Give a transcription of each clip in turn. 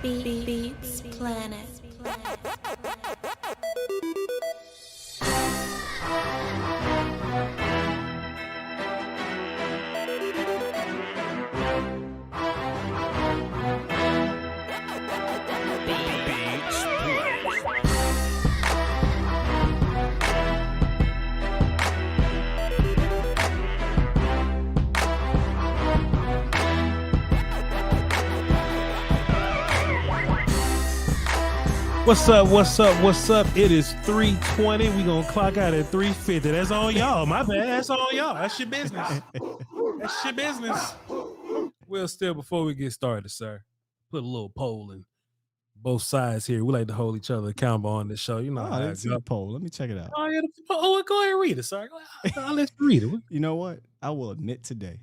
Beats Planet. What's up? It is 3:20. We gonna clock out at 3:50. That's on y'all. My bad. That's on y'all. That's your business. That's your business. Well, still, before we get started, sir, put a little poll in both sides here. We like to hold each other accountable on this show. You know how it's a poll. Let me check it out. Oh, yeah, go ahead and read it, sir. I'll let you read it. You know what? I will admit today,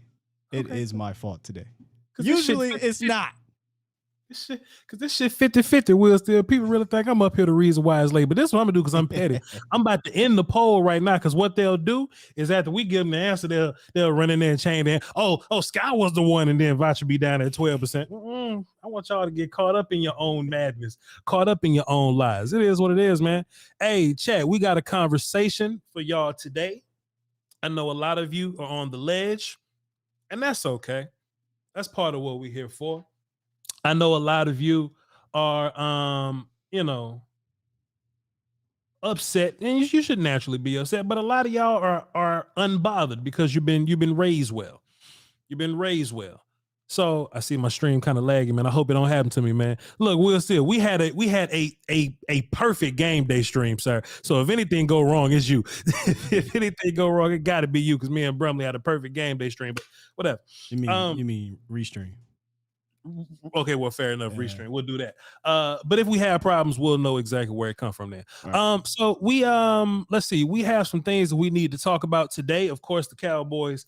it is my fault today. 'Cause Usually it's not. Because this shit 50-50, Will. Still, people really think I'm up here the reason why it's late. But this is what I'm going to do because I'm petty. I'm about to end the poll right now because what they'll do is after we give them the answer, they'll run in there and change that. Oh, Sky was the one, and then Voch will be down at 12%. I want y'all to get caught up in your own madness, caught up in your own lies. It is what it is, man. Hey, chat, we got a conversation for y'all today. I know a lot of you are on the ledge, and that's okay. That's part of what we're here for. I know a lot of you are, upset, and you should naturally be upset. But a lot of y'all are unbothered because you've been raised well. You've been raised well. So I see my stream kind of lagging, man. I hope it don't happen to me, man. Look, Will Steele, we had a perfect game day stream, sir. So if anything go wrong, it's you. If anything go wrong, it got to be you because me and Brumley had a perfect game day stream. But whatever. You mean restream? Okay, well, fair enough. Yeah. Restream, we'll do that. But if we have problems, we'll know exactly where it come from there. Right. So we let's see, we have some things that we need to talk about today. Of course, the Cowboys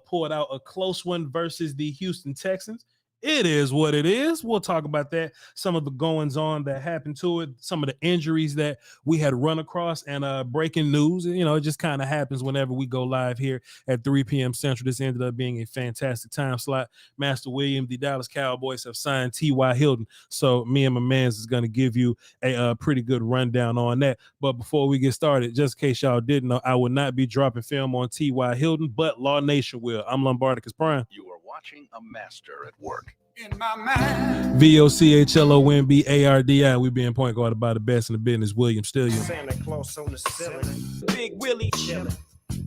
pulled out a close one versus the Houston Texans. It is what it is. We'll talk about that. Some of the goings on that happened to it, some of the injuries that we had run across, and breaking news. You know, it just kind of happens whenever we go live here at 3 p.m. Central. This ended up being a fantastic time slot. Master William, the Dallas Cowboys have signed T.Y. Hilton. So me and my mans is going to give you a pretty good rundown on that. But before we get started, just in case y'all didn't know, I will not be dropping film on T.Y. Hilton, but Law Nation will. I'm Lombardicus Prime. You are watching a master at work. In my mind. VOCHLOMBARDI. We being point guarded by the best in the business, William Stillion. Santa Claus on the ceiling. Big Willie chillin'.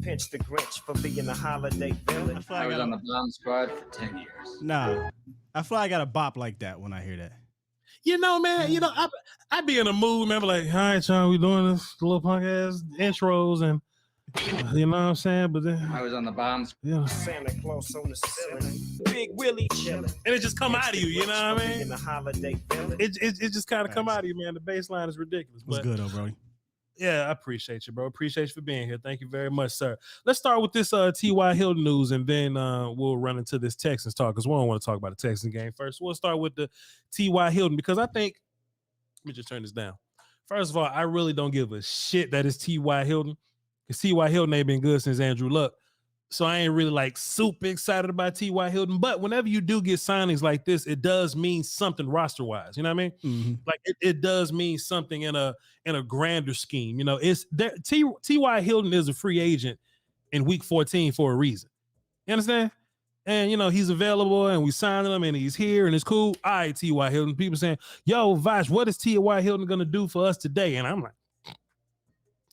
Pinch the Grinch for being a holiday villain. I was on the bomb squad for 10 years. Nah, I feel like I got a bop like that when I hear that. You know, man, I be in a mood, man, like, all right, y'all, we doing this little punk ass intros and you know what I'm saying? But then I was on the bombs. Yeah. Santa Claus on the ceiling. Big Willie chillin'. And it just come out of you, you know what I mean? In the holiday villain. It just kind of come out of you, man. The baseline is ridiculous. What's good, bro? Yeah, I appreciate you, bro. Appreciate you for being here. Thank you very much, sir. Let's start with this T.Y. Hilton news, and then we'll run into this Texans talk because we don't want to talk about the Texans game first. We'll start with the T.Y. Hilton because I think, let me just turn this down. First of all, I really don't give a shit that it's T.Y. Hilton because T.Y. Hilton ain't been good since Andrew Luck. So I ain't really like super excited about T.Y. Hilton. But whenever you do get signings like this, it does mean something roster-wise. You know what I mean? Mm-hmm. Like it does mean something in a grander scheme. You know, it's there. T.Y. Hilton is a free agent in week 14 for a reason. You understand? And, you know, he's available and we signed him and he's here and it's cool. All right, T.Y. Hilton. People saying, yo, Voch, what is T.Y. Hilton going to do for us today? And I'm like,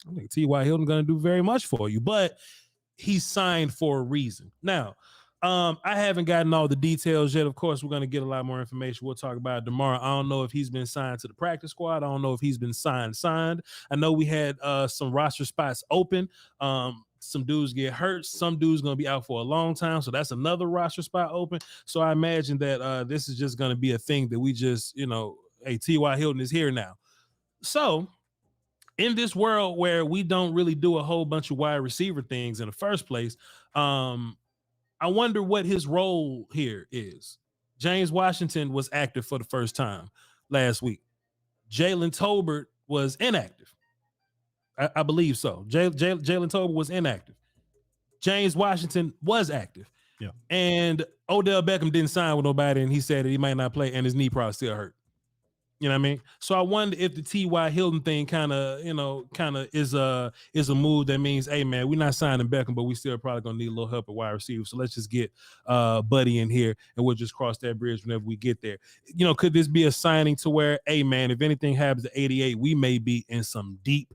I think T.Y. Hilton going to do very much for you. But he's signed for a reason. Now, I haven't gotten all the details yet. Of course, we're going to get a lot more information. We'll talk about it tomorrow. I don't know if he's been signed to the practice squad. I don't know if he's been signed. I know we had some roster spots open. Some dudes get hurt. Some dudes going to be out for a long time. So that's another roster spot open. So I imagine that this is just going to be a thing that we just, you know, hey, T.Y. Hilton is here now. So in this world where we don't really do a whole bunch of wide receiver things in the first place, I wonder what his role here is. James Washington was active for the first time last week. Jalen Tolbert was inactive. I believe so. Jalen Tolbert was inactive. James Washington was active. Yeah. And Odell Beckham didn't sign with nobody, and he said that he might not play, and his knee probably still hurt. You know what I mean? So I wonder if the T.Y. Hilton thing kind of is a move that means, hey man, we're not signing Beckham, but we still probably gonna need a little help at wide receiver. So let's just get Buddy in here, and we'll just cross that bridge whenever we get there. You know, could this be a signing to where, hey man, if anything happens to 88, we may be in some deep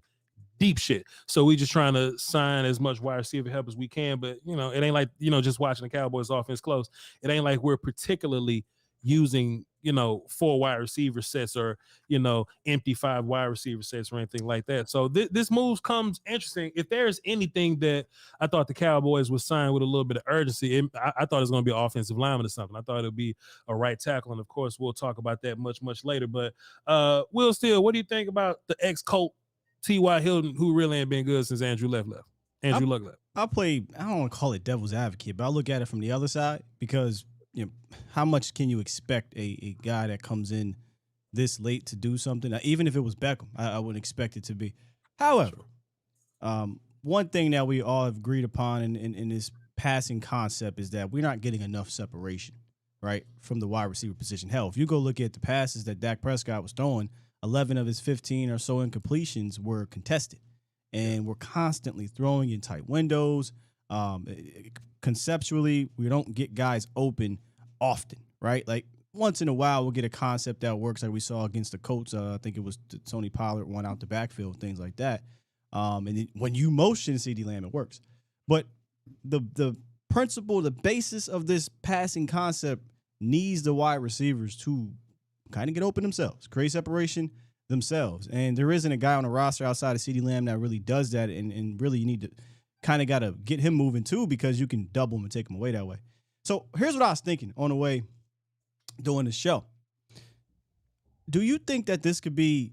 shit. So we just trying to sign as much wide receiver help as we can. But you know, it ain't like, you know, just watching the Cowboys offense close. It ain't like we're particularly using, you know, 4 wide receiver sets or, you know, empty 5 wide receiver sets or anything like that. So this move comes interesting. If there's anything that I thought the Cowboys would sign with a little bit of urgency, I thought it was going to be an offensive lineman or something. I thought it would be a right tackle. And of course, we'll talk about that much later. But Will Steele, what do you think about the ex-Colt T.Y. Hilton, who really ain't been good since Andrew Luck left? I don't want to call it devil's advocate, but I look at it from the other side because, you know, how much can you expect a guy that comes in this late to do something? Now, even if it was Beckham, I wouldn't expect it to be. However, one thing that we all have agreed upon in this passing concept is that we're not getting enough separation, right, from the wide receiver position. Hell, if you go look at the passes that Dak Prescott was throwing, 11 of his 15 or so incompletions were contested, and we're constantly throwing in tight windows. Conceptually, we don't get guys open often, right? Like once in a while, we'll get a concept that works, like we saw against the Colts. I think it was Tony Pollard one out the backfield, things like that. And when you motion CeeDee Lamb, it works. But the principle, the basis of this passing concept needs the wide receivers to kind of get open themselves, create separation themselves. And there isn't a guy on the roster outside of CeeDee Lamb that really does that. And really you need to kind of got to get him moving too, because you can double him and take him away that way. So here's what I was thinking on the way doing the show. Do you think that this could be,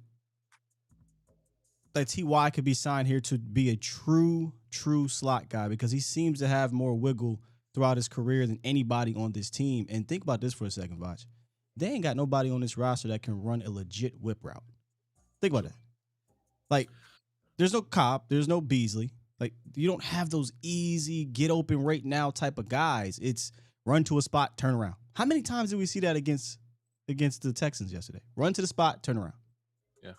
that T.Y. could be signed here to be a true slot guy? Because he seems to have more wiggle throughout his career than anybody on this team. And think about this for a second, Voch. They ain't got nobody on this roster that can run a legit whip route. Think about that. Like, there's no Cobb, there's no Beasley. Like, you don't have those easy get open right now type of guys. It's run to a spot, turn around. How many times did we see that against the Texans yesterday? Run to the spot, turn around. Yeah.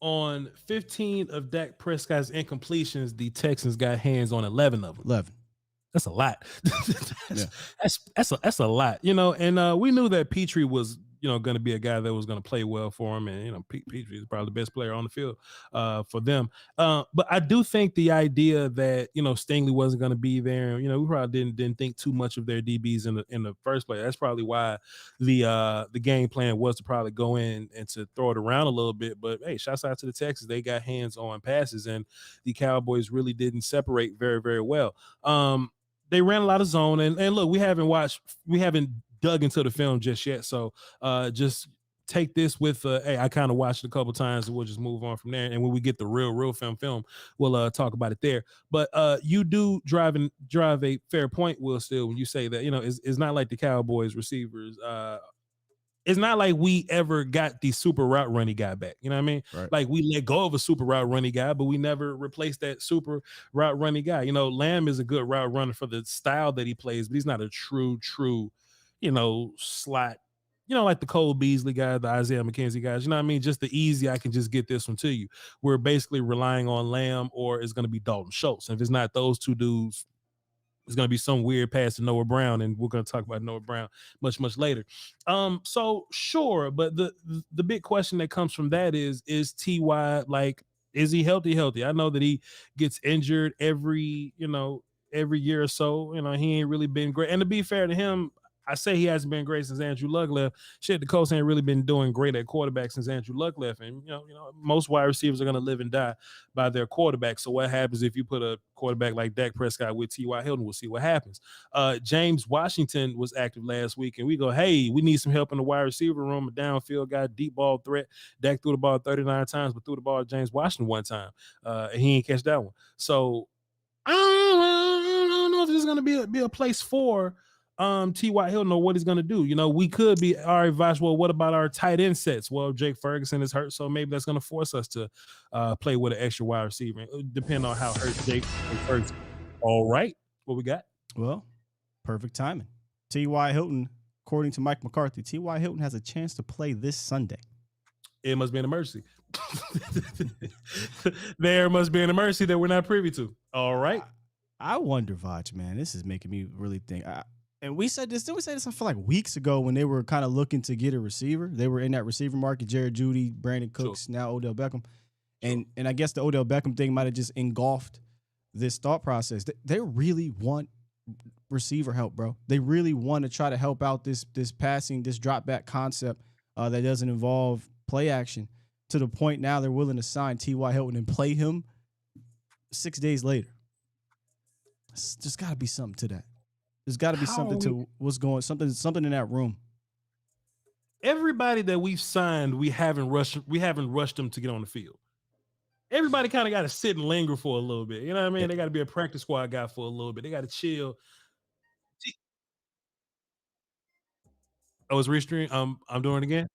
On 15 of Dak Prescott's incompletions, the Texans got hands on 11 of them. 11. That's a lot. That's a lot, you know. And we knew that Petrie was, you know, going to be a guy that was going to play well for him, and you know, Petrie is probably the best player on the field for them. But I do think the idea that, you know, Stingley wasn't going to be there, you know, we probably didn't think too much of their DBs in the first place. That's probably why the game plan was to probably go in and to throw it around a little bit. But hey, shouts out to the Texans. They got hands on passes, and the Cowboys really didn't separate very, very well. They ran a lot of zone, and look, we haven't dug into the film just yet. So just take this with, hey, I kind of watched it a couple times, and we'll just move on from there. And when we get the real film, we'll talk about it there. But you do drive a fair point, Will, still, when you say that, you know, it's not like the Cowboys receivers. It's not like we ever got the super route running guy back. You know what I mean? Right. Like we let go of a super route running guy, but we never replaced that super route running guy. You know, Lamb is a good route runner for the style that he plays, but he's not a true, you know, slot, you know, like the Cole Beasley guy, the Isaiah McKenzie guys. You know what I mean? Just the easy, I can just get this one to you. We're basically relying on Lamb, or it's going to be Dalton Schultz. And if it's not those two dudes, it's going to be some weird pass to Noah Brown, and we're going to talk about Noah Brown much later. So sure, but the big question that comes from that is T.Y. like, is he healthy? I know that he gets injured every year or so. You know, he ain't really been great. And to be fair to him, I say he hasn't been great since Andrew Luck left. Shit, the Colts ain't really been doing great at quarterback since Andrew Luck left. And, you know, most wide receivers are going to live and die by their quarterback. So what happens if you put a quarterback like Dak Prescott with T.Y. Hilton? We'll see what happens. James Washington was active last week, and we go, hey, we need some help in the wide receiver room, a downfield guy, deep ball threat. Dak threw the ball 39 times, but threw the ball to James Washington one time. And he ain't catch that one. So I don't know if this is going to be a place for T.Y. Hilton or what he's going to do. You know, we could be, all right, Voch, well, what about our tight end sets? Well, Jake Ferguson is hurt, so maybe that's going to force us to play with an extra wide receiver. Depending on how hurt Jake Ferguson. All right, what we got? Well, perfect timing. T.Y. Hilton, according to Mike McCarthy, T.Y. Hilton has a chance to play this Sunday. it must be an emergency. There must be an emergency that we're not privy to. All right. I wonder, Voch, man. This is making me really think. And we said this. Did we say this? I feel like weeks ago when they were kind of looking to get a receiver. They were in that receiver market. Jared Jeudy, Brandon Cooks, now Odell Beckham, and I guess the Odell Beckham thing might have just engulfed this thought process. They really want receiver help, bro. They really want to try to help out this passing, this drop back concept that doesn't involve play action, to the point now they're willing to sign T.Y. Hilton and play him 6 days later. There's got to be something to that. There's got to be something to what's going, something in that room. Everybody that we've signed, we haven't rushed them to get on the field. Everybody kind of got to sit and linger for a little bit. You know what I mean? Yeah. They got to be a practice squad guy for a little bit. They got to chill. Oh, it's restream. I'm doing it again.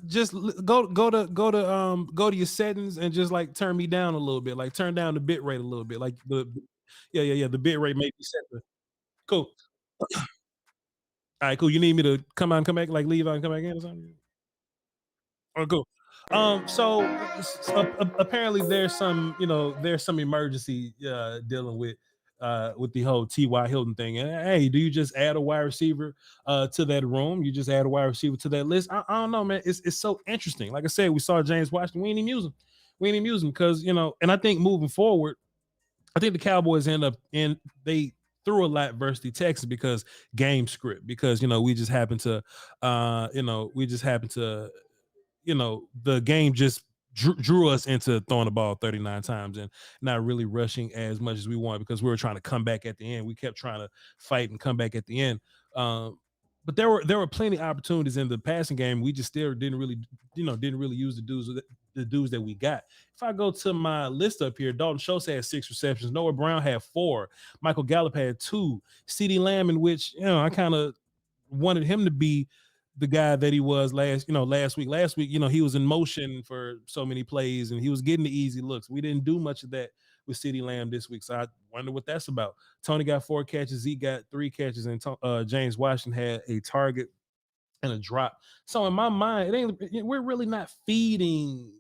Just go to your settings and just like turn me down a little bit, like turn down the bit rate a little bit, like the the bit rate may be set to cool. All right, cool. You need me to come out and come back, like leave out and come back in or something? Oh, cool. So apparently there's some emergency dealing with the whole T.Y. Hilton thing. And hey, do you just add a wide receiver to that room? You just add a wide receiver to that list? I don't know, man. It's so interesting. Like I said, we saw James Washington. We ain't even use him. We ain't even use him because, and I think moving forward, I think the Cowboys they threw a lot versus the Texans because game script, because we just happened to the game just drew us into throwing the ball 39 times and not really rushing as much as we wanted because we were trying to come back at the end. We kept trying to fight and come back at the end. But there were plenty of opportunities in the passing game. We just still didn't really use the dudes that we got. If I go to my list up here, Dalton Schultz had 6 receptions. Noah Brown had 4. Michael Gallup had 2. CeeDee Lamb, in which I kind of wanted him to be the guy that he was last week. Last week, he was in motion for so many plays and he was getting the easy looks. We didn't do much of that with CeeDee Lamb this week, so I wonder what that's about. Tony got 4 catches, Zeke got 3 catches, and James Washington had a target and a drop. So in my mind, we're really not feeding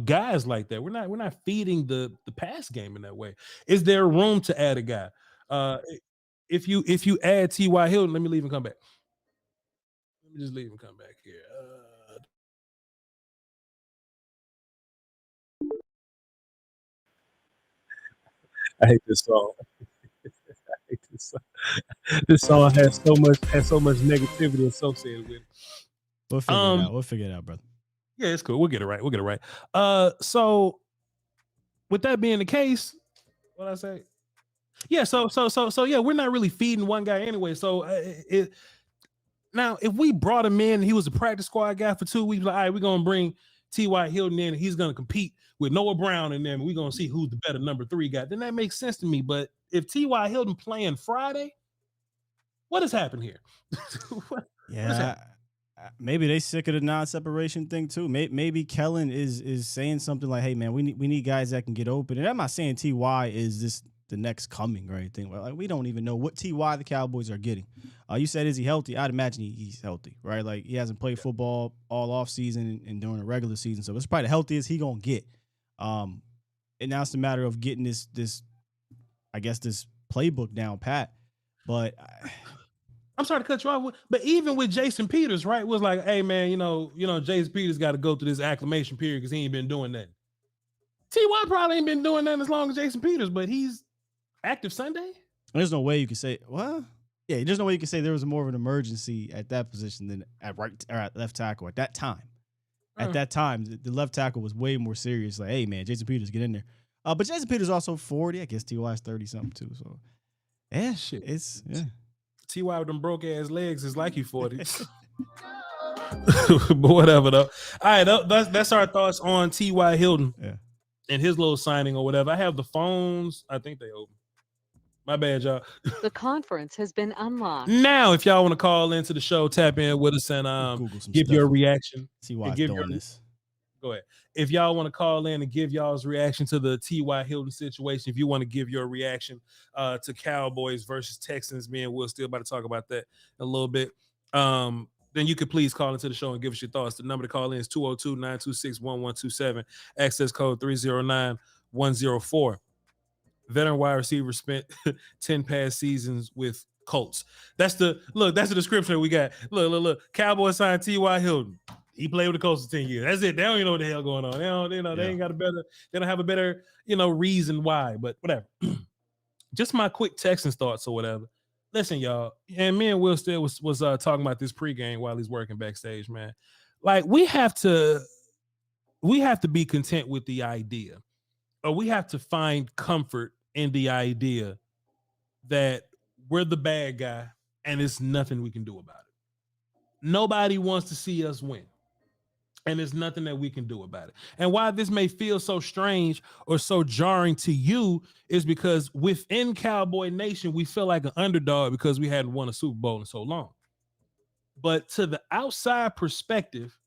guys like that. We're not feeding the pass game in that way. Is there room to add a guy? If you add T.Y. Hilton, let me leave and come back. Let me just leave and come back here. I hate this song. I hate this song. This song has so much negativity associated with it. We'll figure it out. We'll figure it out, brother. Yeah, it's cool. We'll get it right. So with that being the case, what I say? Yeah, so yeah, we're not really feeding one guy anyway. So now if we brought him in, he was a practice squad guy for 2 weeks. Like, all right, we're gonna bring T.Y. Hilton in, and he's gonna compete with Noah Brown, and then we're gonna see who's the better number 3 guy. Then that makes sense to me. But if T.Y. Hilton playing Friday, what has happened here? Maybe they sick of the non-separation thing too. Maybe Kellen is saying something like, "Hey man, we need guys that can get open." And I'm not saying T.Y. is the next coming or anything. Like, we don't even know what T.Y. the Cowboys are getting. You said, is he healthy? I'd imagine he's healthy, right? Like, he hasn't played football all off season and during the regular season, so it's probably the healthiest he gonna get. And now it's a matter of getting this I guess this playbook down pat. But I'm sorry to cut you off, but even with Jason Peters, right, it was like, hey man, Jason Peters got to go through this acclimation period because he ain't been doing that. T.Y. probably ain't been doing that as long as Jason Peters, but he's active Sunday. There's no way you can say, there's no way you can say there was more of an emergency at that position than at right or at left tackle at that time. At that time, the left tackle was way more serious. Like, hey man, Jason Peters, get in there. But Jason Peters also 40. I guess T.Y. is 30 something too. So yeah, shit, it's T.Y. with them broke ass legs is like you 40. But whatever though. All right, that's our thoughts on T.Y. Hilton and his little signing or whatever. I have the phones. I think they open. My bad, y'all. The conference has been unlocked. Now, if y'all want to call into the show, tap in with us and give your reaction. See why I'm doing this. Go ahead. If y'all want to call in and give y'all's reaction to the T.Y. Hilton situation, if you want to give your reaction to Cowboys versus Texans, me and Will still about to talk about that a little bit. Then you could please call into the show and give us your thoughts. The number to call in is 202-926-1127, access code 309-104. Veteran wide receiver spent 10 past seasons with Colts. That's the description we got. Look. Cowboys signed T.Y. Hilton. He played with the Colts for 10 years. That's it. They don't even know what the hell going on. They ain't got they don't have a better, reason why, but whatever. Just my quick Texans thoughts or whatever. Listen, y'all, and me and Will still was talking about this pregame while he's working backstage, man. Like, we have to be content with the idea, or we have to find comfort in the idea that we're the bad guy and there's nothing we can do about it. Nobody wants to see us win, and there's nothing that we can do about it. And why this may feel so strange or so jarring to you is because within Cowboy Nation, we feel like an underdog because we hadn't won a Super Bowl in so long. But to the outside perspective,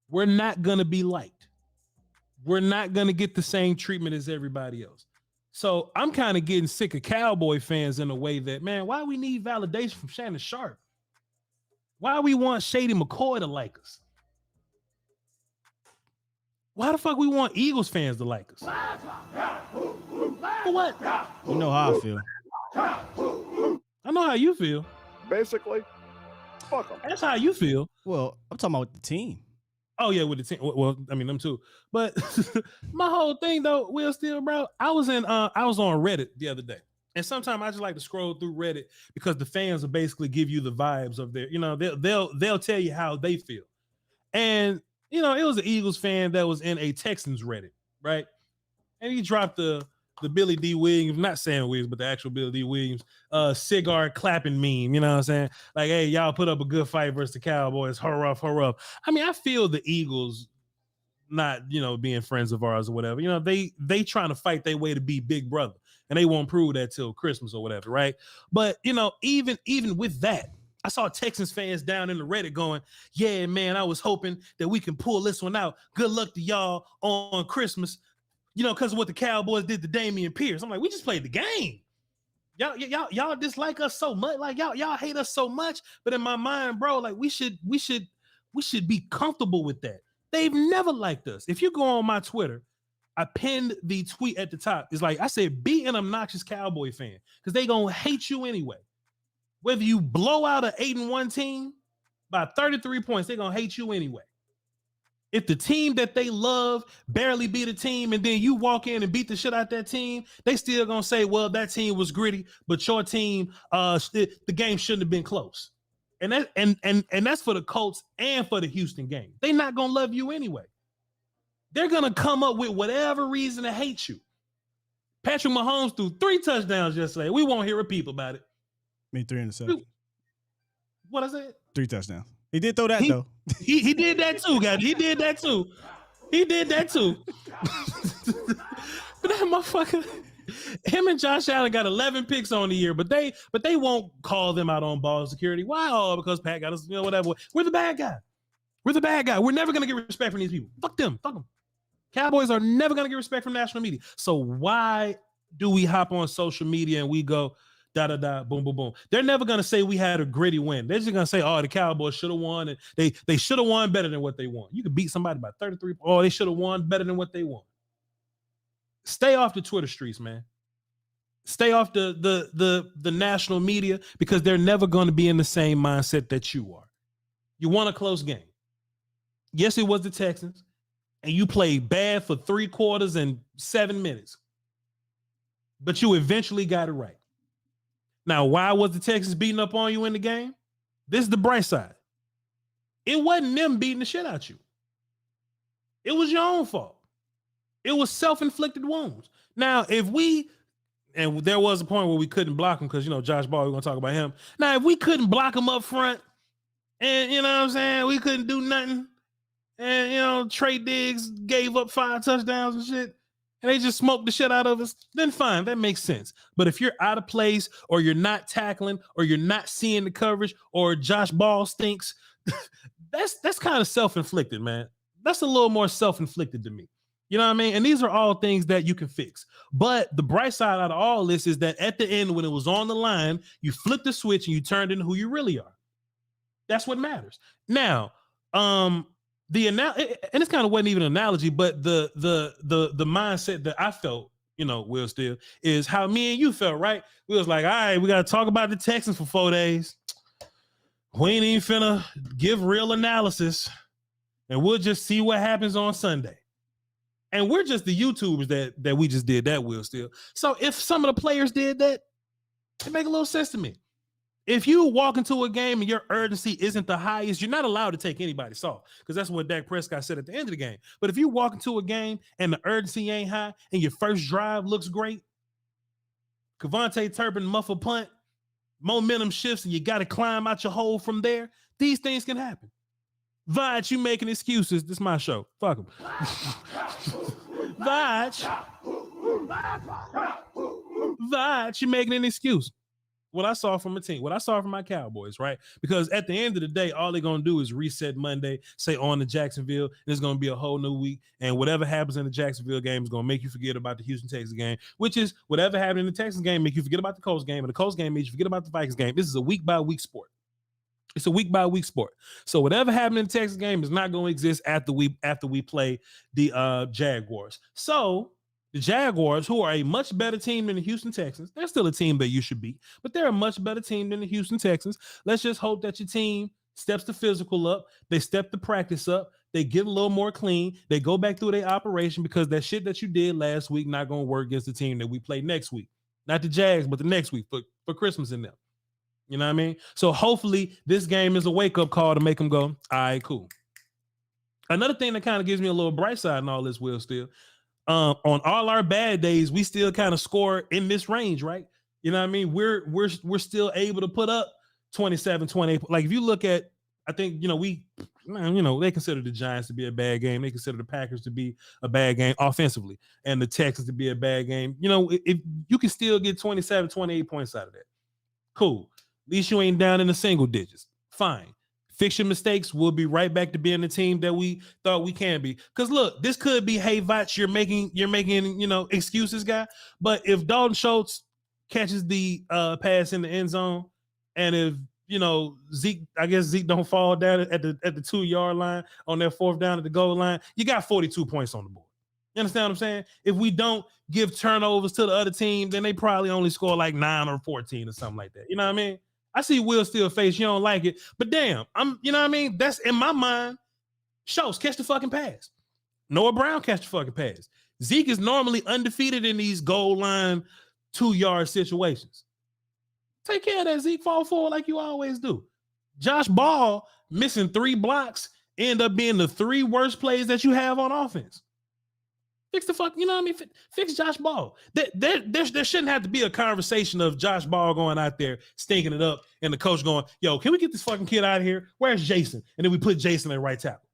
we're not going to be liked. We're not going to get the same treatment as everybody else. So I'm kind of getting sick of Cowboy fans in a way that, man, why we need validation from Shannon Sharp? Why we want Shady McCoy to like us? Why the fuck we want Eagles fans to like us? For what? You know how I feel. I know how you feel. Basically, fuck them. That's how you feel. Well, I'm talking about the team. Oh yeah, with the team. Well, I mean them too. But my whole thing though, Will Steele, bro, I was on Reddit the other day. And sometimes I just like to scroll through Reddit because the fans will basically give you the vibes of their, they'll tell you how they feel. And it was an Eagles fan that was in a Texans Reddit, right? And he dropped the Billy D. Williams, not Sam Williams, but the actual Billy D. Williams, cigar clapping meme, you know what I'm saying? Like, hey, y'all put up a good fight versus the Cowboys, hurrah, hurrah. I mean, I feel the Eagles not, being friends of ours or whatever. They trying to fight their way to be Big Brother, and they won't prove that till Christmas or whatever, right? But, even with that, I saw Texans fans down in the Reddit going, yeah, man, I was hoping that we can pull this one out. Good luck to y'all on Christmas, because of what the Cowboys did to Damian Pierce. I'm like, we just played the game. Y'all dislike us so much. Like, y'all hate us so much. But in my mind, bro, like, we should be comfortable with that. They've never liked us. If you go on my Twitter, I pinned the tweet at the top. It's like, I said, be an obnoxious Cowboy fan because they going to hate you anyway. Whether you blow out an 8-1 team by 33 points, they're going to hate you anyway. If the team that they love barely beat a team and then you walk in and beat the shit out that team, they still going to say, well, that team was gritty, but your team, the game shouldn't have been close. And that's for the Colts and for the Houston game. They're not going to love you anyway. They're going to come up with whatever reason to hate you. Patrick Mahomes threw 3 touchdowns yesterday. We won't hear a peep about it. Made 3 interceptions. What I said? 3 touchdowns. He did throw that though. He did that too, guys. He did that too. But that motherfucker, him and Josh Allen got 11 picks on the year, but they won't call them out on ball security. Why? Oh, because Pat got us, whatever. We're the bad guy. We're never gonna get respect from these people. Fuck them. Cowboys are never gonna get respect from national media. So why do we hop on social media and we go da-da-da, boom, boom, boom? They're never going to say we had a gritty win. They're just going to say, oh, the Cowboys should have won, and they should have won better than what they won. You could beat somebody by 33. Oh, they should have won better than what they won. Stay off the Twitter streets, man. Stay off the national media because they're never going to be in the same mindset that you are. You won a close game. Yes, it was the Texans, and you played bad for 3 quarters and 7 minutes, but you eventually got it right. Now, why was the Texans beating up on you in the game? This is the bright side. It wasn't them beating the shit out you. It was your own fault. It was self-inflicted wounds. Now, and there was a point where we couldn't block him because, Josh Ball, we're going to talk about him. Now, if we couldn't block him up front and, you know what I'm saying, we couldn't do nothing. And, Trey Diggs gave up 5 touchdowns and shit, and they just smoked the shit out of us, then fine, that makes sense. But if you're out of place or you're not tackling or you're not seeing the coverage or Josh Ball stinks, that's kind of self-inflicted, man. That's a little more self-inflicted to me. You know what I mean? And these are all things that you can fix. But the bright side out of all this is that at the end, when it was on the line, you flipped the switch and you turned into who you really are. That's what matters. Now, and it's kind of wasn't even an analogy, but the mindset that I felt, Will Steele, is how me and you felt, right? We was like, all right, we got to talk about the Texans for 4 days. We ain't even finna give real analysis, and we'll just see what happens on Sunday. And we're just the YouTubers that we just did that, Will Steele. So if some of the players did that, it make a little sense to me. If you walk into a game and your urgency isn't the highest, you're not allowed to take anybody's off, because that's what Dak Prescott said at the end of the game. But if you walk into a game and the urgency ain't high and your first drive looks great, Kevontae Turpin muffle punt, momentum shifts, and you got to climb out your hole from there, these things can happen. Voch, you making excuses. This is my show. Fuck him. Voch, you making an excuse. What I saw from a team, what I saw from my Cowboys, right? Because at the end of the day, all they're going to do is reset Monday, say on to Jacksonville, and it's going to be a whole new week. And whatever happens in the Jacksonville game is going to make you forget about the Houston Texans game, which is whatever happened in the Texans game, make you forget about the Colts game, and the Colts game makes you forget about the Vikings game. This is a week-by-week sport. It's a week-by-week sport. So whatever happened in the Texas game is not going to exist after we play the Jaguars. So the Jaguars, who are a much better team than the Houston Texans, they're still a team that you should beat, but they're a much better team than the Houston Texans. Let's just hope that your team steps the physical up. They step the practice up. They get a little more clean. They go back through their operation, because that shit that you did last week not going to work against the team that we play next week. Not the Jags, but the next week for Christmas in them. You know what I mean? So hopefully this game is a wake-up call to make them go, all right, cool. Another thing that kind of gives me a little bright side in all this, Will Steele, on all our bad days, we still kind of score in this range, right? You know what I mean? We're still able to put up 27, 28. Like if you look at, I think, they consider the Giants to be a bad game. They consider the Packers to be a bad game offensively, and the Texans to be a bad game. If you can still get 27, 28 points out of that, cool. At least you ain't down in the single digits. Fine. Fix your mistakes. We'll be right back to being the team that we thought we can be. Because look, this could be, hey, Voch, you're making excuses, guy. But if Dalton Schultz catches the pass in the end zone, and if Zeke don't fall down at the 2-yard line on that 4th down at the goal line, you got 42 points on the board. You understand what I'm saying? If we don't give turnovers to the other team, then they probably only score like 9 or 14 or something like that. You know what I mean? I see Will Steele face, you don't like it, but damn, you know what I mean? That's in my mind. Schultz, catch the fucking pass. Noah Brown, catch the fucking pass. Zeke is normally undefeated in these goal line 2-yard situations. Take care of that, Zeke. Fall forward like you always do. Josh Ball missing 3 blocks end up being the 3 worst plays that you have on offense. Fix the fuck, you know what I mean? Fix Josh Ball. There shouldn't have to be a conversation of Josh Ball going out there stinking it up and the coach going, yo, can we get this fucking kid out of here? Where's Jason? And then we put Jason at right tackle.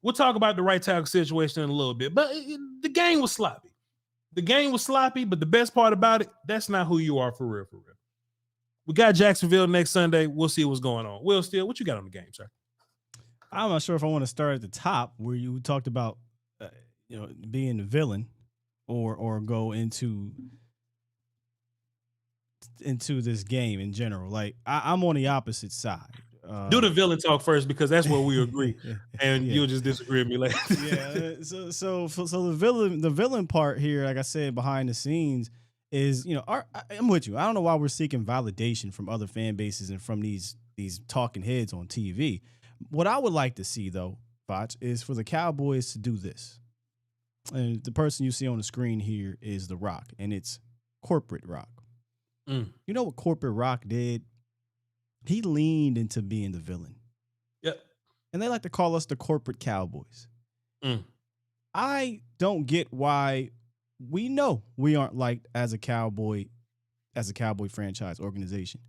We'll talk about the right tackle situation in a little bit, but the game was sloppy. The game was sloppy, but the best part about it, that's not who you are for real, for real. We got Jacksonville next Sunday. We'll see what's going on. Will Steele, what you got on the game, sir? I'm not sure if I want to start at the top where you talked about being the villain, or go into this game in general. Like I'm on the opposite side. Do the villain talk first, because that's where we agree, and you'll just disagree with me later. Yeah. So the villain part here, like I said, behind the scenes is, I'm with you. I don't know why we're seeking validation from other fan bases and from these talking heads on TV. What I would like to see, though, Voch, is for the Cowboys to do this. And the person you see on the screen here is The Rock, and it's Corporate Rock. You know what Corporate Rock did? He leaned into being the villain. Yep. And they like to call us the corporate Cowboys. I don't get why we know we aren't liked as a Cowboy franchise organization.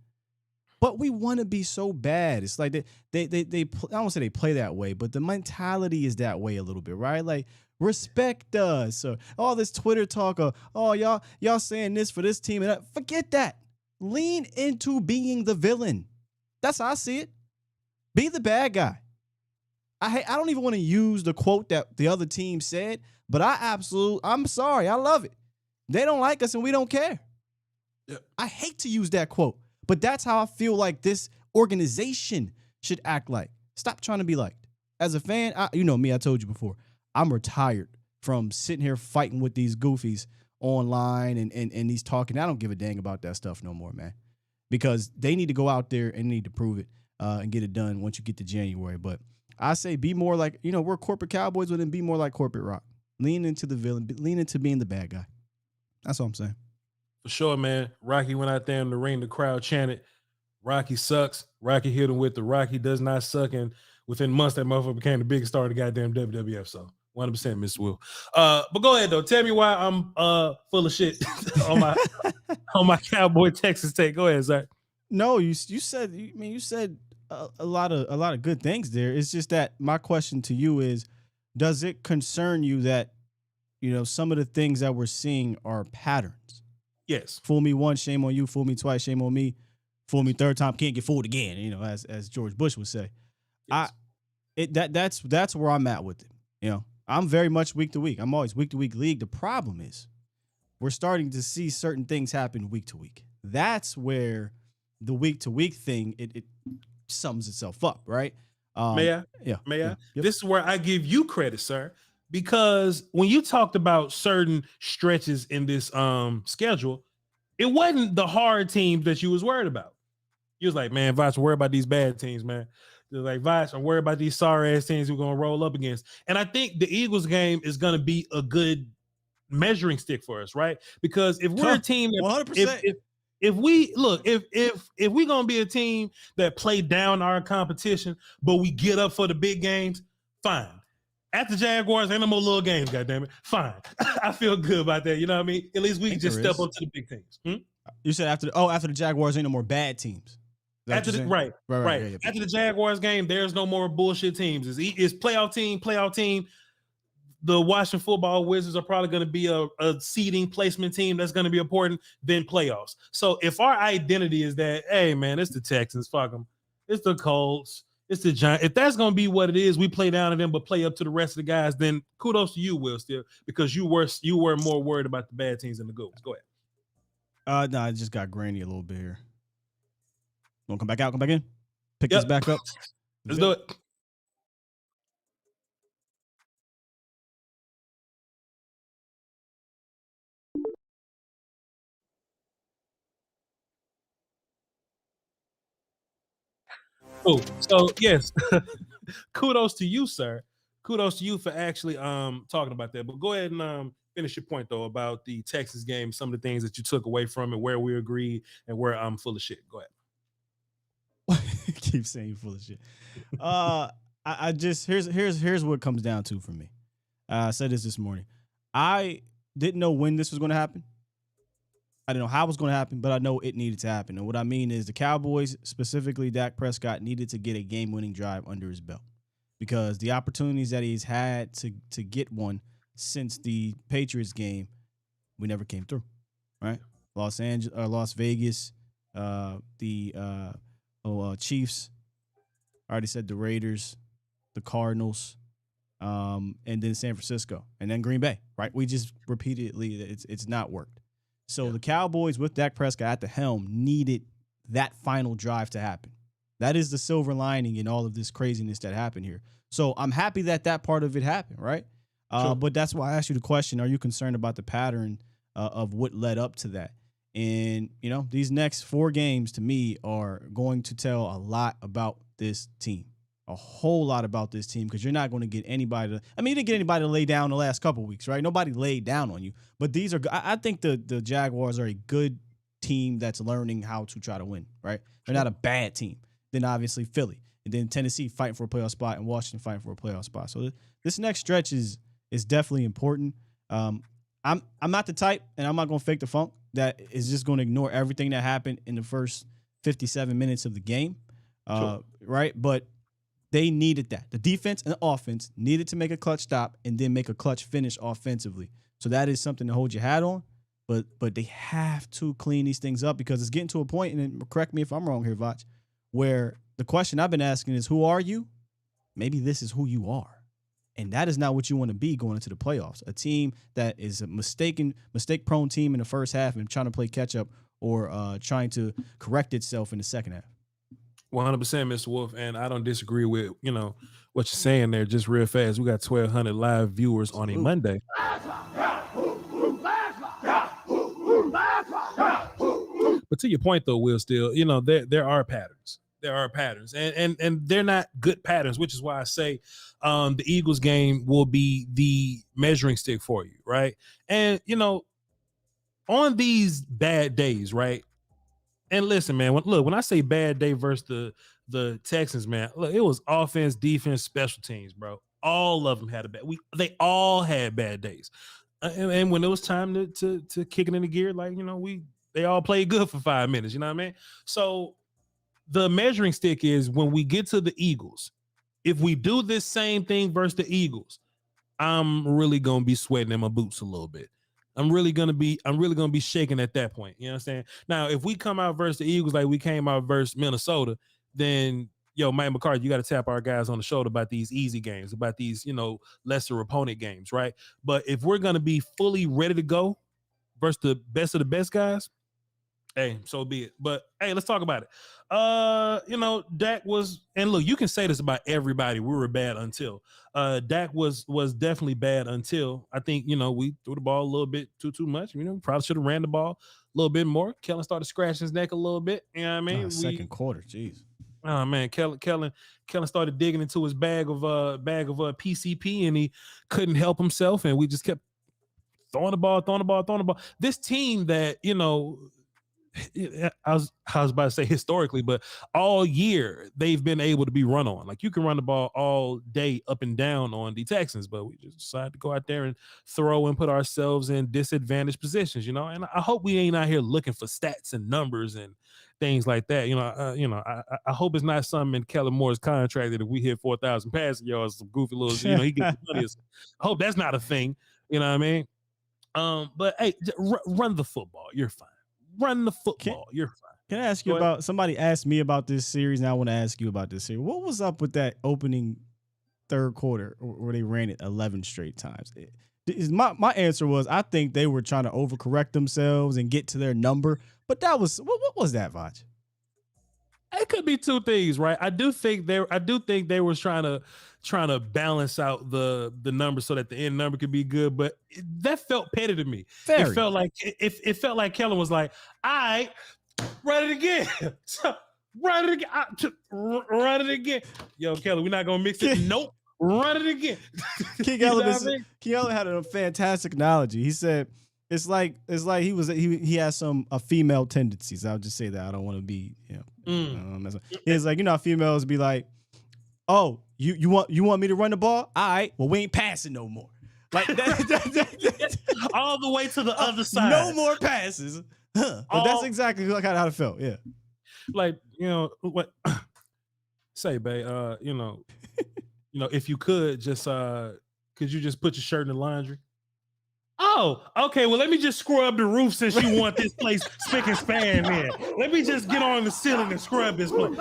But we want to be so bad. It's like they I don't want to say they play that way, but the mentality is that way a little bit, right? Like, respect us, or all this Twitter talk of, oh, y'all saying this for this team, and that. Forget that. Lean into being the villain. That's how I see it. Be the bad guy. I don't even want to use the quote that the other team said, but I'm sorry. I love it. They don't like us and we don't care. Yep. I hate to use that quote, but that's how I feel like this organization should act like. Stop trying to be liked. As a fan, you know me, I told you before, I'm retired from sitting here fighting with these goofies online and these talking. I don't give a dang about that stuff no more, man, because they need to go out there and need to prove it and get it done once you get to January. But I say be more like, we're corporate Cowboys, but then be more like corporate Rock. Lean into the villain, lean into being the bad guy. That's all I'm saying. For sure, man. Rocky went out there in the ring. The crowd chanted, Rocky sucks. Rocky hit him with the Rocky does not suck. And within months, that motherfucker became the biggest star of the goddamn WWF. So 100% Miss Will. But go ahead, though. Tell me why I'm full of shit on my Cowboy Texas take. Go ahead, Zach. No, you said a lot of good things there. It's just that my question to you is, does it concern you that some of the things that we're seeing are patterns? Yes. Fool me once, shame on you. Fool me twice, shame on me. Fool me third time, can't get fooled again. As George Bush would say. Yes. That's where I'm at with it. I'm very much week to week. I'm always week to week league. The problem is we're starting to see certain things happen week to week. That's where the week to week thing it sums itself up, right? May I? Yeah. May I? Yeah. Yep. This is where I give you credit, sir, because when you talked about certain stretches in this schedule, it wasn't the hard teams that you was worried about. You was like, man, Voch, worry about these bad teams, man. You're like, Voch, I'm worried about these sorry ass teams we're gonna roll up against. And I think the Eagles game is gonna be a good measuring stick for us, right? Because if we're a team that 100%. if we're gonna be a team that play down our competition, but we get up for the big games, fine. At the Jaguars, ain't no more little games, goddammit. Fine. I feel good about that. You know what I mean? At least we can just step up to the big teams. You said after the Jaguars, ain't no more bad teams. After the, right. Yeah. After the Jaguars game, there's no more bullshit teams. It's playoff team. The Washington Football Wizards are probably going to be a seeding placement team that's going to be important than playoffs. So if our identity is that, hey, man, it's the Texans, fuck them. It's the Colts. It's the Giants. If that's going to be what it is, we play down to them but play up to the rest of the guys, then kudos to you, Will, still, because you were more worried about the bad teams than the good ones. Go ahead. No, I just got grainy a little bit here. Want to come back out, come back in? Pick this back up? Let's do it. Oh, so yes, kudos to you, sir. Kudos to you for actually talking about that. But go ahead and finish your point though about the Texas game, some of the things that you took away from it, where we agreed, and where I'm full of shit. Go ahead. Keep saying full of shit. I just here's what it comes down to for me. I said this morning. I didn't know when this was going to happen. I didn't know how it was going to happen, but I know it needed to happen. And what I mean is the Cowboys, specifically Dak Prescott, needed to get a game-winning drive under his belt because the opportunities that he's had to get one since the Patriots game, we never came through. Right? Las Vegas, the Chiefs. I already said the Raiders, the Cardinals, and then San Francisco, and then Green Bay. Right? We just repeatedly it's not worked. So the Cowboys with Dak Prescott at the helm needed that final drive to happen. That is the silver lining in all of this craziness that happened here. So I'm happy that part of it happened, right? Sure. But that's why I asked you the question, are you concerned about the pattern of what led up to that? And, these next 4 games to me are going to tell a lot about this team. A whole lot about this team because you're not going to get anybody you didn't get anybody to lay down the last couple of weeks, right? Nobody laid down on you. But these are, I think the Jaguars are a good team that's learning how to try to win, right? They're not a bad team. Then obviously Philly. And then Tennessee fighting for a playoff spot and Washington fighting for a playoff spot. So this next stretch is definitely important. I'm not the type, and I'm not going to fake the funk, that is just going to ignore everything that happened in the first 57 minutes of the game, right? But they needed that. The defense and the offense needed to make a clutch stop and then make a clutch finish offensively. So that is something to hold your hat on. But they have to clean these things up because it's getting to a point, and correct me if I'm wrong here, Voch, where the question I've been asking is, who are you? maybe this is who you are. And that is not what you want to be going into the playoffs. A team that is a mistake-prone team in the first half and trying to play catch-up or trying to correct itself in the second half. 100%, Mr. Wolf, and I don't disagree with, what you're saying there. Just real fast, we got 1,200 live viewers on a Monday. But to your point, though, Will, still, there are patterns. There are patterns, and they're not good patterns, which is why I say the Eagles game will be the measuring stick for you, right? And, on these bad days, right? And listen, man, when I say bad day versus the Texans, man, look, it was offense, defense, special teams, bro. All of them had they all had bad days. And when it was time to kick it into gear, like, they all played good for 5 minutes, you know what I mean? So the measuring stick is when we get to the Eagles, if we do this same thing versus the Eagles, I'm really going to be sweating in my boots a little bit. I'm really gonna be shaking at that point. You know what I'm saying? Now, if we come out versus the Eagles like we came out versus Minnesota, then Mike McCarthy, you got to tap our guys on the shoulder about these easy games, about these, lesser opponent games, right? But if we're gonna be fully ready to go versus the best of the best guys, hey, so be it. But hey, let's talk about it. Dak was, and look, you can say this about everybody. We were bad until Dak was definitely bad until I think, we threw the ball a little bit too much. Probably should have ran the ball a little bit more. Kellen started scratching his neck a little bit. You know what I mean? Second quarter, jeez. Oh man, Kellen started digging into his bag of PCP, and he couldn't help himself, and we just kept throwing the ball. This team that, I was about to say historically, but all year they've been able to be run on. Like, you can run the ball all day up and down on the Texans, but we just decided to go out there and throw and put ourselves in disadvantaged positions, And I hope we ain't out here looking for stats and numbers and things like that. I hope it's not something in Kellen Moore's contract that if we hit 4,000 passing yards, some goofy little, he gets the money. I hope that's not a thing. You know what I mean? But hey, run the football. You're fine. Run the football. You're fine. Can I ask you about, somebody asked me about this series, and I want to ask you about this series. What was up with that opening third quarter where they ran it 11 straight times? My answer was, I think they were trying to overcorrect themselves and get to their number. But that was, what was that, Voch? It could be two things, right? I do think they were trying to balance out the number so that the end number could be good, but that felt petty to me. It felt like Kellen was like, all right, run it again. Run it again. Yo, Kellen, we're not gonna mix it. Nope. Run it again. King Ellen had a fantastic analogy. He said it's like he has some female tendencies. I'll just say that. I don't want to be, it's like, how females be like, oh, you want me to run the ball? All right, well, we ain't passing no more. Like that, all the way to the other side. No more passes. But that's exactly like how it felt. Yeah. Like, what say, babe, if you could just could you just put your shirt in the laundry? Oh, okay. Well, let me just scrub the roof since you want this place spick and span in. Let me just get on the ceiling and scrub this place.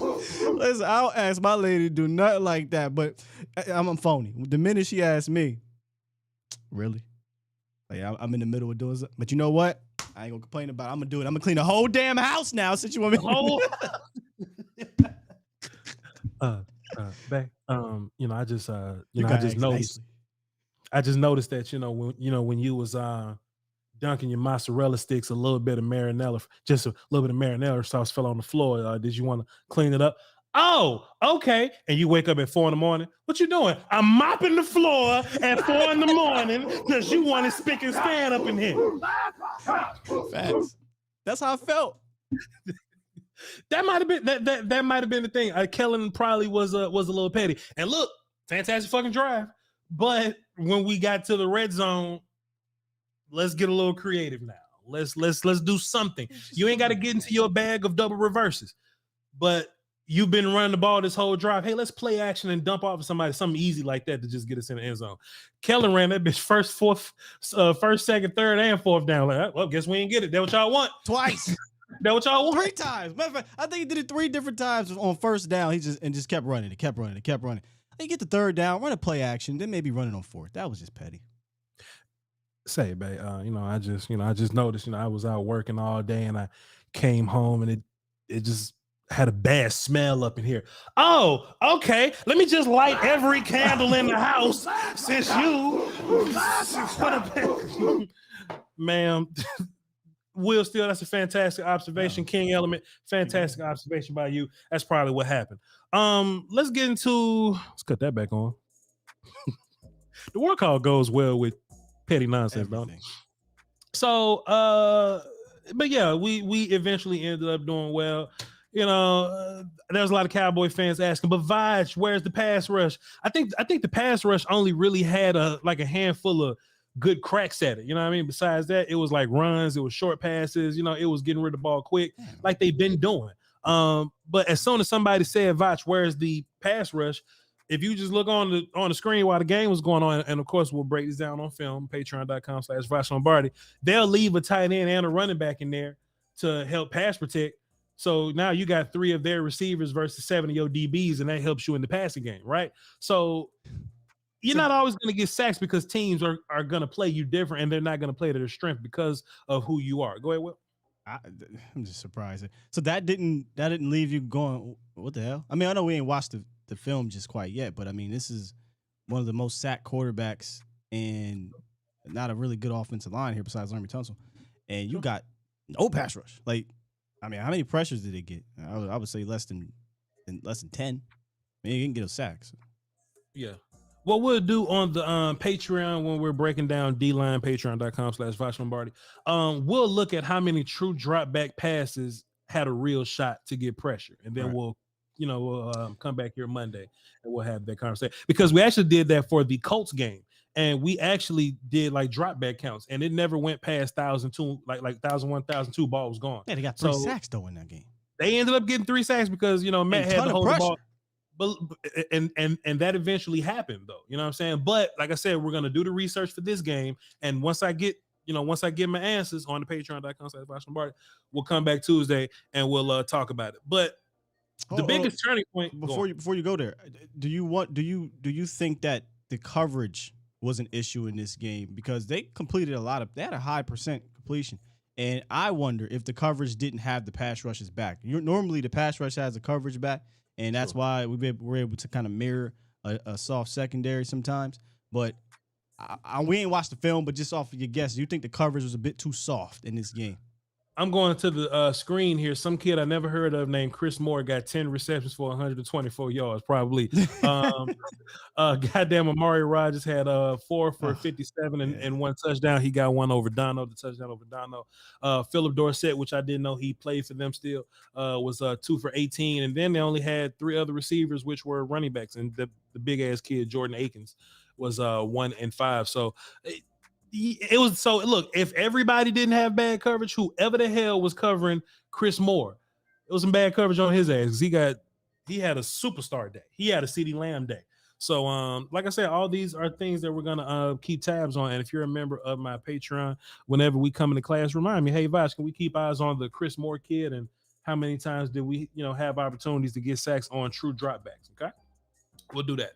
Listen, I'll ask my lady to do nothing like that, but I'm phony. The minute she asked me, really? Like, I'm in the middle of doing something. But you know what? I ain't gonna complain about it. I'm gonna do it. I'm gonna clean the whole damn house now since you want me to. Babe, I just noticed. I just noticed that, when you was dunking your mozzarella sticks, a little bit of marinara, just a little bit of marinara sauce fell on the floor. Did you want to clean it up? Oh, okay. And you wake up at 4 a.m. What you doing? I'm mopping the floor at 4 a.m. because you want to spick and span up in here. Facts. That's how I felt. That might have been that might have been the thing. Kellen probably was a little petty. And look, fantastic fucking drive. But when we got to the red zone, let's get a little creative now. Let's do something. You ain't got to get into your bag of double reverses, but you've been running the ball this whole drive. Hey, let's play action and dump off of somebody, something easy like that to just get us in the end zone. Kellen ran that bitch first, second, third, and fourth down. Like, well, guess we ain't get it. That's what y'all want. Twice. That what y'all want? 3 times. Matter of fact, I think he did it 3 different times on first down. He just kept running. It kept running. Then get the 3rd down, run a play action, then maybe run it on 4th. That was just petty. Say, babe, I just noticed, I was out working all day and I came home and it just had a bad smell up in here. Oh, okay. Let me just light every candle in the house since you ma'am. Will Steele, that's a fantastic observation. King Element, fantastic observation by you. That's probably what happened. Let's cut that back on. The work call goes well with petty nonsense, bro. So, but yeah, we eventually ended up doing well. There's a lot of Cowboy fans asking, but Voch, where's the pass rush? I think the pass rush only really had a handful of good cracks at it. You know what I mean? Besides that, it was like runs, it was short passes, it was getting rid of the ball quick, like they've been doing. But as soon as somebody said, Voch, where's the pass rush? If you just look on the screen while the game was going on, and of course we'll break this down on film, patreon.com/Voch Lombardi, they'll leave a tight end and a running back in there to help pass protect. So now you got 3 of their receivers versus 7 of your DBs, and that helps you in the passing game, right? So you're not always going to get sacks because teams are going to play you different, and they're not going to play to their strength because of who you are. Go ahead, Will. I'm just surprised. So that didn't leave you going, what the hell? I mean, I know we ain't watched the film just quite yet, but I mean, this is one of the most sacked quarterbacks and not a really good offensive line here besides Laremy Tunsil. And you got no pass rush. Like, I mean, how many pressures did they get? I would say less than 10. I mean, you didn't get a sack. So. Yeah. What we'll do on the Patreon when we're breaking down D-line, patreon.com/Voch Lombardi, we'll look at how many true drop back passes had a real shot to get pressure. And then we'll come back here Monday and we'll have that conversation. Because we actually did that for the Colts game. And we actually did like drop back counts, and it never went past 1,002, like 1,001, 1,002 ball was gone. Yeah, they got 3 sacks though in that game. They ended up getting 3 sacks because Matt had to hold the ball. But and that eventually happened though. You know what I'm saying? But like I said, we're gonna do the research for this game, and once I get my answers on the patreon.com/Voch Lombardi, we'll come back Tuesday and we'll talk about it. But the biggest turning point before you go there, do you think that the coverage was an issue in this game? Because they completed they had a high percent completion. And I wonder if the coverage didn't have the pass rushes back. Normally the pass rush has the coverage back, and that's why we're able to kind of mirror a soft secondary sometimes. But we ain't watched the film, but just off of your guess, do you think the coverage was a bit too soft in this game? I'm going to the screen here. Some kid I never heard of named Chris Moore got 10 receptions for 124 yards, probably. Goddamn, Amari Rodgers had 4 for 57 and 1 touchdown. He got one over Dono, the touchdown over Dono. Philip Dorsett, which I didn't know he played for them still, was 2 for 18. And then they only had 3 other receivers, which were running backs. And the big-ass kid, Jordan Akins, was 1 and 5. So it was look, if everybody didn't have bad coverage, whoever the hell was covering Chris Moore, it was some bad coverage on his ass. He had a superstar day. He had a CeeDee Lamb day. So like I said, all these are things that we're gonna keep tabs on. And if you're a member of my Patreon, whenever we come into class, remind me, hey Voch, can we keep eyes on the Chris Moore kid, and how many times did we have opportunities to get sacks on true dropbacks? Okay, we'll do that.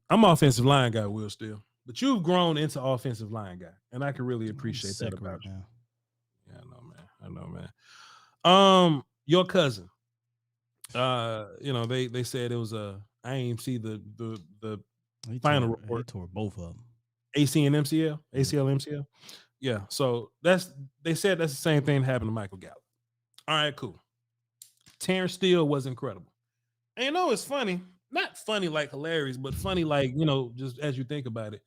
I'm offensive line guy, Will Steele. But you've grown into offensive line guy, and I can really appreciate that about you. Yeah, I know, man. Your cousin, they said it was I ain't see the final report. He tore both of them. AC and MCL, ACL, MCL. Yeah, so they said that's the same thing that happened to Michael Gallup. All right, cool. Terence Steele was incredible. And it's funny, not funny like hilarious, but funny like, just as you think about it.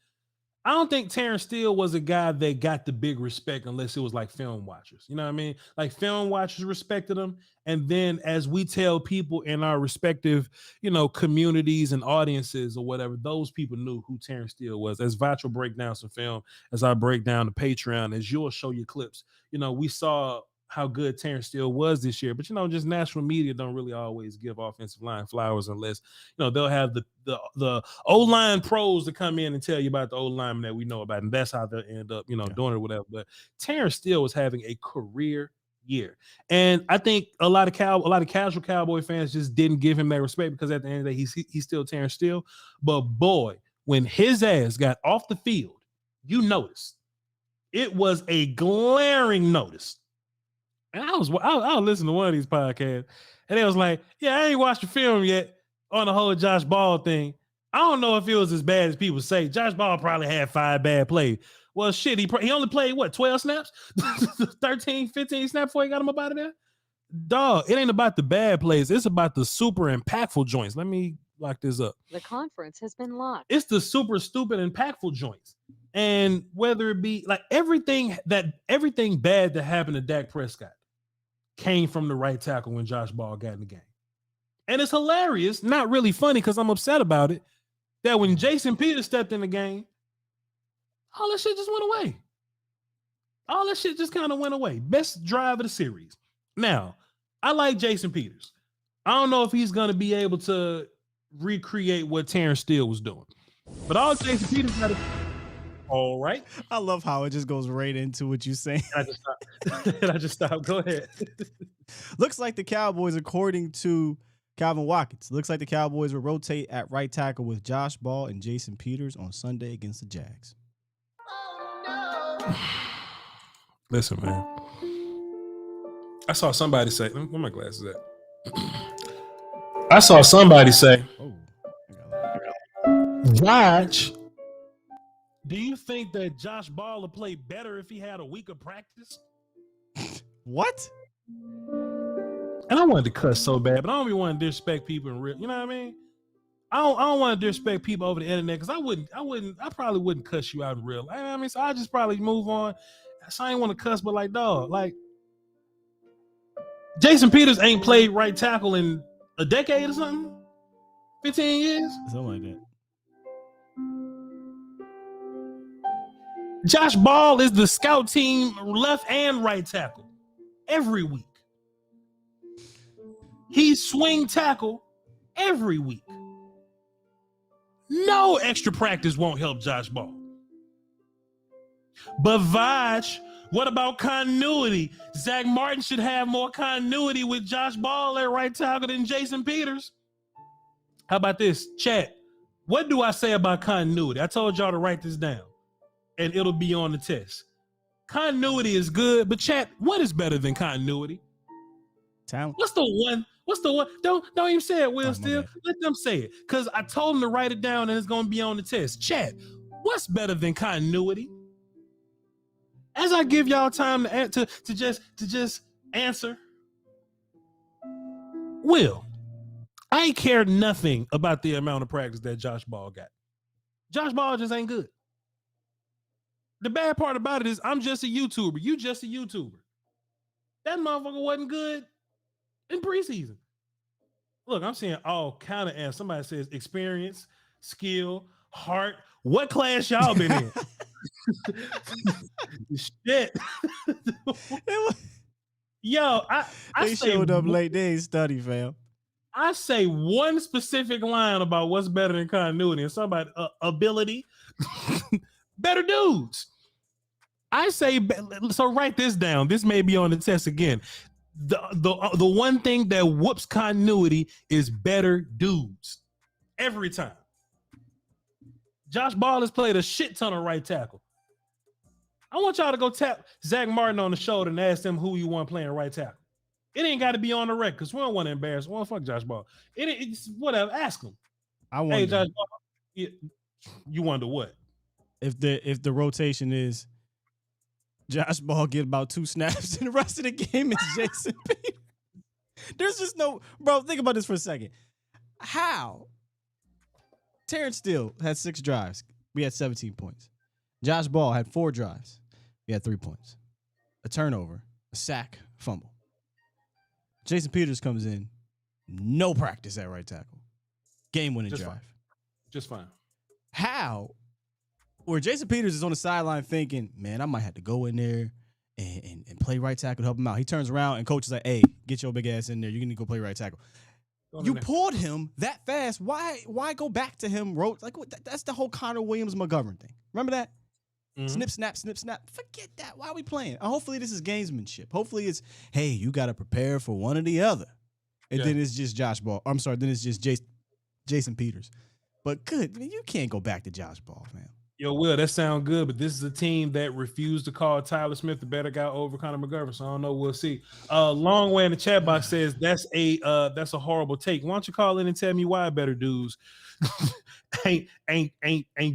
I don't think Terence Steele was a guy that got the big respect unless it was like film watchers. You know what I mean? Like film watchers respected him. And then as we tell people in our respective, communities and audiences or whatever, those people knew who Terence Steele was. As Voch will break down some film, as I break down the Patreon, as you'll show your clips, we saw how good Terence Steele was this year. But just national media don't really always give offensive line flowers unless they'll have the O-line pros to come in and tell you about the O-lineman that we know about, and that's how they'll end up doing it or whatever. But Terence Steele was having a career year, and I think a lot of casual Cowboy fans just didn't give him that respect because at the end of the day he's still Terence Steele. But boy, when his ass got off the field, you noticed it was a glaring notice. And I was listening to one of these podcasts, and they was like, "Yeah, I ain't watched the film yet on the whole Josh Ball thing. I don't know if it was as bad as people say. Josh Ball probably had 5 bad plays. Well, shit, he only played 12 snaps, 13, 15 snaps before he got him up out of there. Dog, it ain't about the bad plays. It's about the super impactful joints. Let me lock this up. The conference has been locked. It's the super stupid impactful joints. And whether it be like everything bad that happened to Dak Prescott came from the right tackle when Josh Ball got in the game. And it's hilarious, not really funny because I'm upset about it, that when Jason Peters stepped in the game, all that shit just went away. All that shit just kind of went away. Best drive of the series. Now, I like Jason Peters. I don't know if he's going to be able to recreate what Terence Steele was doing. But all Jason Peters got to... All right. I love how it just goes right into what you're saying. I just stopped. Go ahead. Looks like the Cowboys, according to Calvin Watkins, looks like the Cowboys will rotate at right tackle with Josh Ball and Jason Peters on Sunday against the Jags. Listen, man. I saw somebody say, where my glasses at? I saw somebody say, watch. Do you think that Josh Ball would play better if he had a week of practice? What? And I wanted to cuss so bad, but I don't be wanting to disrespect people in real. You know what I mean? I don't want to disrespect people over the internet because I probably wouldn't cuss you out in real life. I mean, so I just probably move on. So I ain't want to cuss, but like, dog, like Jason Peters ain't played right tackle in a decade or something, 15 years, something like that. Josh Ball is the scout team left and right tackle every week. He's swing tackle every week. No extra practice won't help Josh Ball. But Voch, what about continuity? Zach Martin should have more continuity with Josh Ball at right tackle than Jason Peters. How about this? Chat, what do I say about continuity? I told y'all to write this down, and it'll be on the test. Continuity is good, but chat, what is better than continuity? Talent. What's the one? Don't even say it, Will. Still, let them say it, because I told them to write it down, and it's going to be on the test. Chat, what's better than continuity? As I give y'all time to just answer, Will, I ain't cared nothing about the amount of practice that Josh Ball got. Josh Ball just ain't good. The bad part about it is I'm just a YouTuber. You just a YouTuber. That motherfucker wasn't good in preseason. Look, I'm seeing all kind of answers. Somebody says experience, skill, heart. What class y'all been in? Shit. Yo, they showed up late. They ain't study, fam. I say one specific line about what's better than continuity, and somebody ability. Better dudes. I say so. Write this down. This may be on the test again. The one thing that whoops continuity is better dudes every time. Josh Ball has played a shit ton of right tackle. I want y'all to go tap Zach Martin on the shoulder and ask him who you want playing right tackle. It ain't got to be on the record because we don't want to embarrass. We don't fuck Josh Ball. It's whatever. Ask him. I wonder. Hey, Josh Ball. You wonder what? If the rotation is Josh Ball get about 2 snaps and the rest of the game is Jason Peters. There's just no, bro, think about this for a second. How? Terence Steele had 6 drives. We had 17 points. Josh Ball had 4 drives. We had 3 points. A turnover, a sack, fumble. Jason Peters comes in, no practice at right tackle. Game-winning drive. Fine. Just fine. How? Where Jason Peters is on the sideline thinking, man, I might have to go in there and play right tackle to help him out. He turns around and coach is like, hey, get your big ass in there. You're going to go play right tackle. You pulled him that fast. Why go back to him? That's the whole Connor Williams-McGovern thing. Remember that? Mm-hmm. Snip, snap, snip, snap. Forget that. Why are we playing? Hopefully this is gamesmanship. Hopefully it's, hey, you got to prepare for one or the other. And then it's just Josh Ball. I'm sorry, then it's just Jason Peters. But you can't go back to Josh Ball, man. Yo, Will, that sound good, but this is a team that refused to call Tyler Smith the better guy over Connor McGovern. So I don't know. We'll see. Long way in the chat box says that's a horrible take. Why don't you call in and tell me why better dudes ain't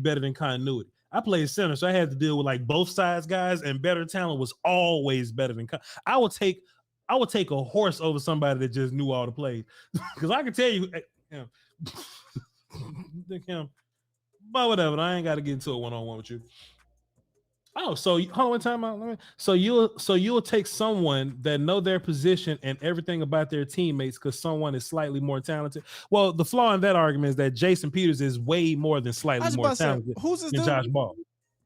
better than continuity? I played center, so I had to deal with like both sides guys, and better talent was always better than. I would take a horse over somebody that just knew all the plays, because I can tell you, him. But whatever, I ain't got to get into a one-on-one with you. Oh, so hold on one time out. So you'll take someone that know their position and everything about their teammates because someone is slightly more talented. Well, the flaw in that argument is that Jason Peters is way more than slightly more talented than Josh Ball.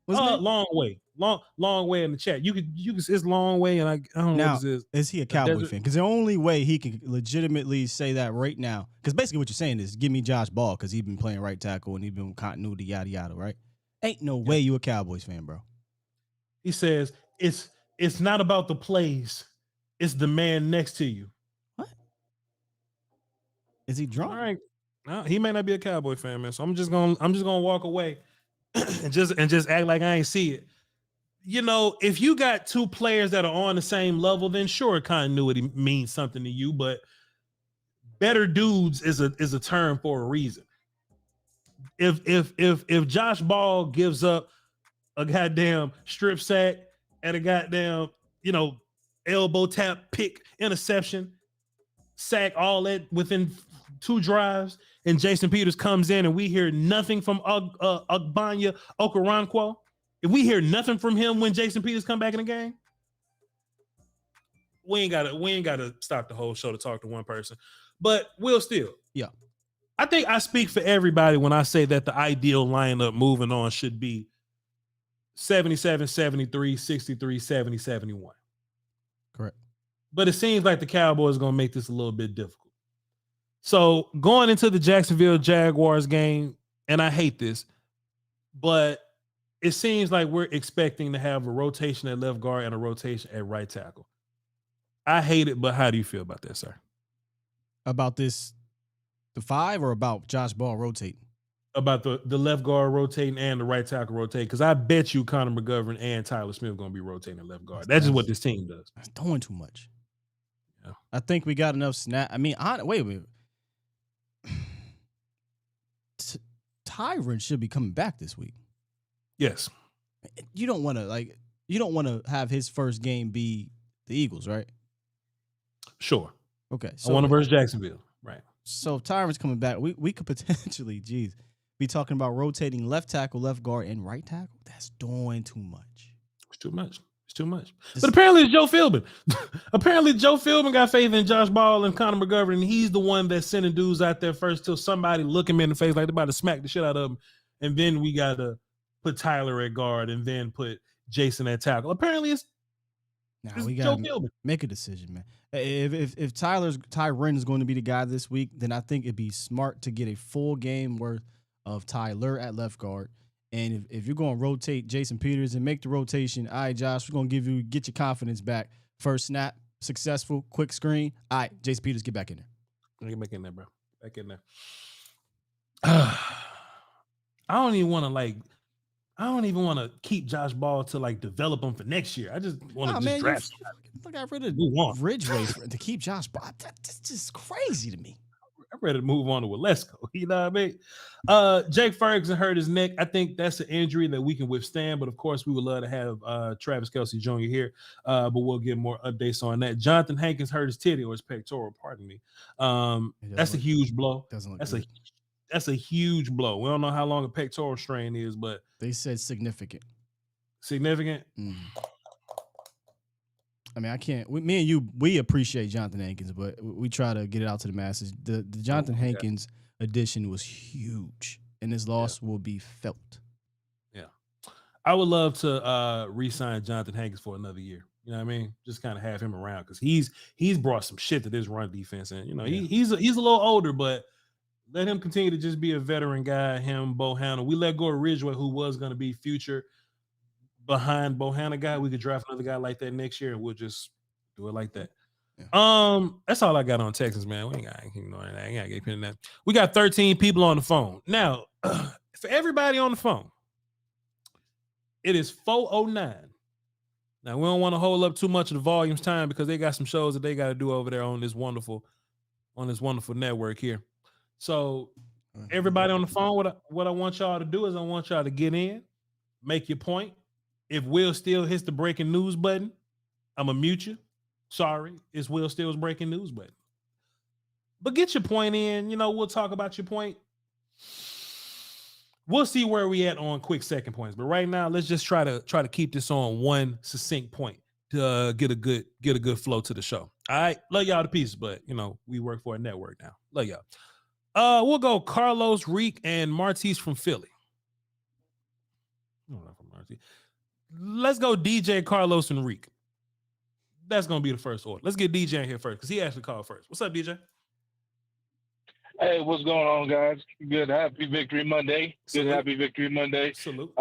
Long way in the chat. You could it's long way, and I don't know what this is. Is he a Cowboy fan? Because the only way he can legitimately say that right now, because basically what you're saying is give me Josh Ball because he's been playing right tackle and he's been continuity, yada yada, right? Ain't no way you a Cowboys fan, bro. He says it's not about the plays, it's the man next to you. What? Is he drunk? All right. No, he may not be a Cowboy fan, man. So I'm just gonna walk away and just act like I ain't see it. You know, if you got two players that are on the same level, then sure, continuity means something to you. But better dudes is a term for a reason. If Josh Ball gives up a goddamn strip sack and a goddamn elbow tap, pick, interception, sack, all that within 2 drives, and Jason Peters comes in and we hear nothing from Ogbanya Okoronkwo. If we hear nothing from him when Jason Peters come back in the game, we ain't gotta stop the whole show to talk to one person. But Will Steele. Yeah. I think I speak for everybody when I say that the ideal lineup moving on should be 77, 73, 63, 70, 71. Correct. But it seems like the Cowboys are going to make this a little bit difficult. So going into the Jacksonville Jaguars game, and I hate this, but it seems like we're expecting to have a rotation at left guard and a rotation at right tackle. I hate it, but how do you feel about that, sir? About this, the 5, or about Josh Ball rotating? About the left guard rotating and the right tackle rotating, because I bet you Connor McGovern and Tyler Smith are going to be rotating left guard. That's just what this team does. That's doing too much. Yeah. I think we got enough snap. I mean, wait. Tyron should be coming back this week. Yes. You don't want to have his first game be the Eagles, right? Sure. Okay. So I want to versus Jacksonville. Right. So if Tyron's coming back, we could potentially, be talking about rotating left tackle, left guard, and right tackle. That's doing too much. It's too much. But apparently it's Joe Philbin. Apparently Joe Philbin got faith in Josh Ball and Connor McGovern, and he's the one that's sending dudes out there first till somebody look him in the face like they're about to smack the shit out of him. And then we got to put Tyler at guard and then put Jason at tackle. Apparently it's we got to make a decision, man. If Tyron is going to be the guy this week, then I think it'd be smart to get a full game worth of Tyler at left guard. And if you're going to rotate Jason Peters and make the rotation, all right, Josh, we're going to get your confidence back. First snap, successful, quick screen. All right, Jason Peters, get back in there. Get back in there, bro. Back in there. I don't even want to keep Josh Ball to develop him for next year. I just want to draft. Look, I rid of Ridgeway to keep Josh Ball. That's just crazy to me. I'm ready to move on to Walesko. You know what I mean? Jake Ferguson hurt his neck. I think that's an injury that we can withstand, but of course we would love to have Travis Kelce Jr. here, but we'll get more updates on that. Jonathan Hankins hurt his titty or his pectoral, pardon me. That's a huge blow. That's a huge blow. We don't know how long a pectoral strain is, but they said significant. Significant? I mean, I can't. Me and you, we appreciate Jonathan Hankins, but we try to get it out to the masses. The Jonathan Hankins addition was huge, and this loss will be felt. Yeah, I would love to re-sign Jonathan Hankins for another year. You know what I mean? Just kind of have him around because he's brought some shit to this run defense, and Yeah. he's a little older, but let him continue to just be a veteran guy. Him, Bohanna. We let go of Ridgeway, who was going to be future behind Bohanna guy. We could draft another guy like that next year, and we'll just do it like that. Yeah. That's all I got on Texans, man. We ain't got anything that. We got 13 people on the phone now. For everybody on the phone, it is 4:09. Now we don't want to hold up too much of the volume's time because they got some shows that they got to do over there on this wonderful network here. So everybody on the phone, what I want y'all to do is I want y'all to get in, make your point. If Will Steele hits the breaking news button, I'm gonna mute you. Sorry, it's Will Steele's breaking news button. But get your point in. We'll talk about your point. We'll see where we at on quick second points. But right now, let's just try to keep this on one succinct point to get a good flow to the show. All right, love y'all to pieces, but we work for a network now. Love y'all. We'll go Carlos, Reek, and Martise from Philly. No, not from Martise. Let's go DJ, Carlos, and Reek. That's gonna be the first order. Let's get DJ in here first because he actually called first. What's up, DJ? Hey, what's going on, guys? Good, happy Victory Monday. Salute. Good, happy Victory Monday. Salute.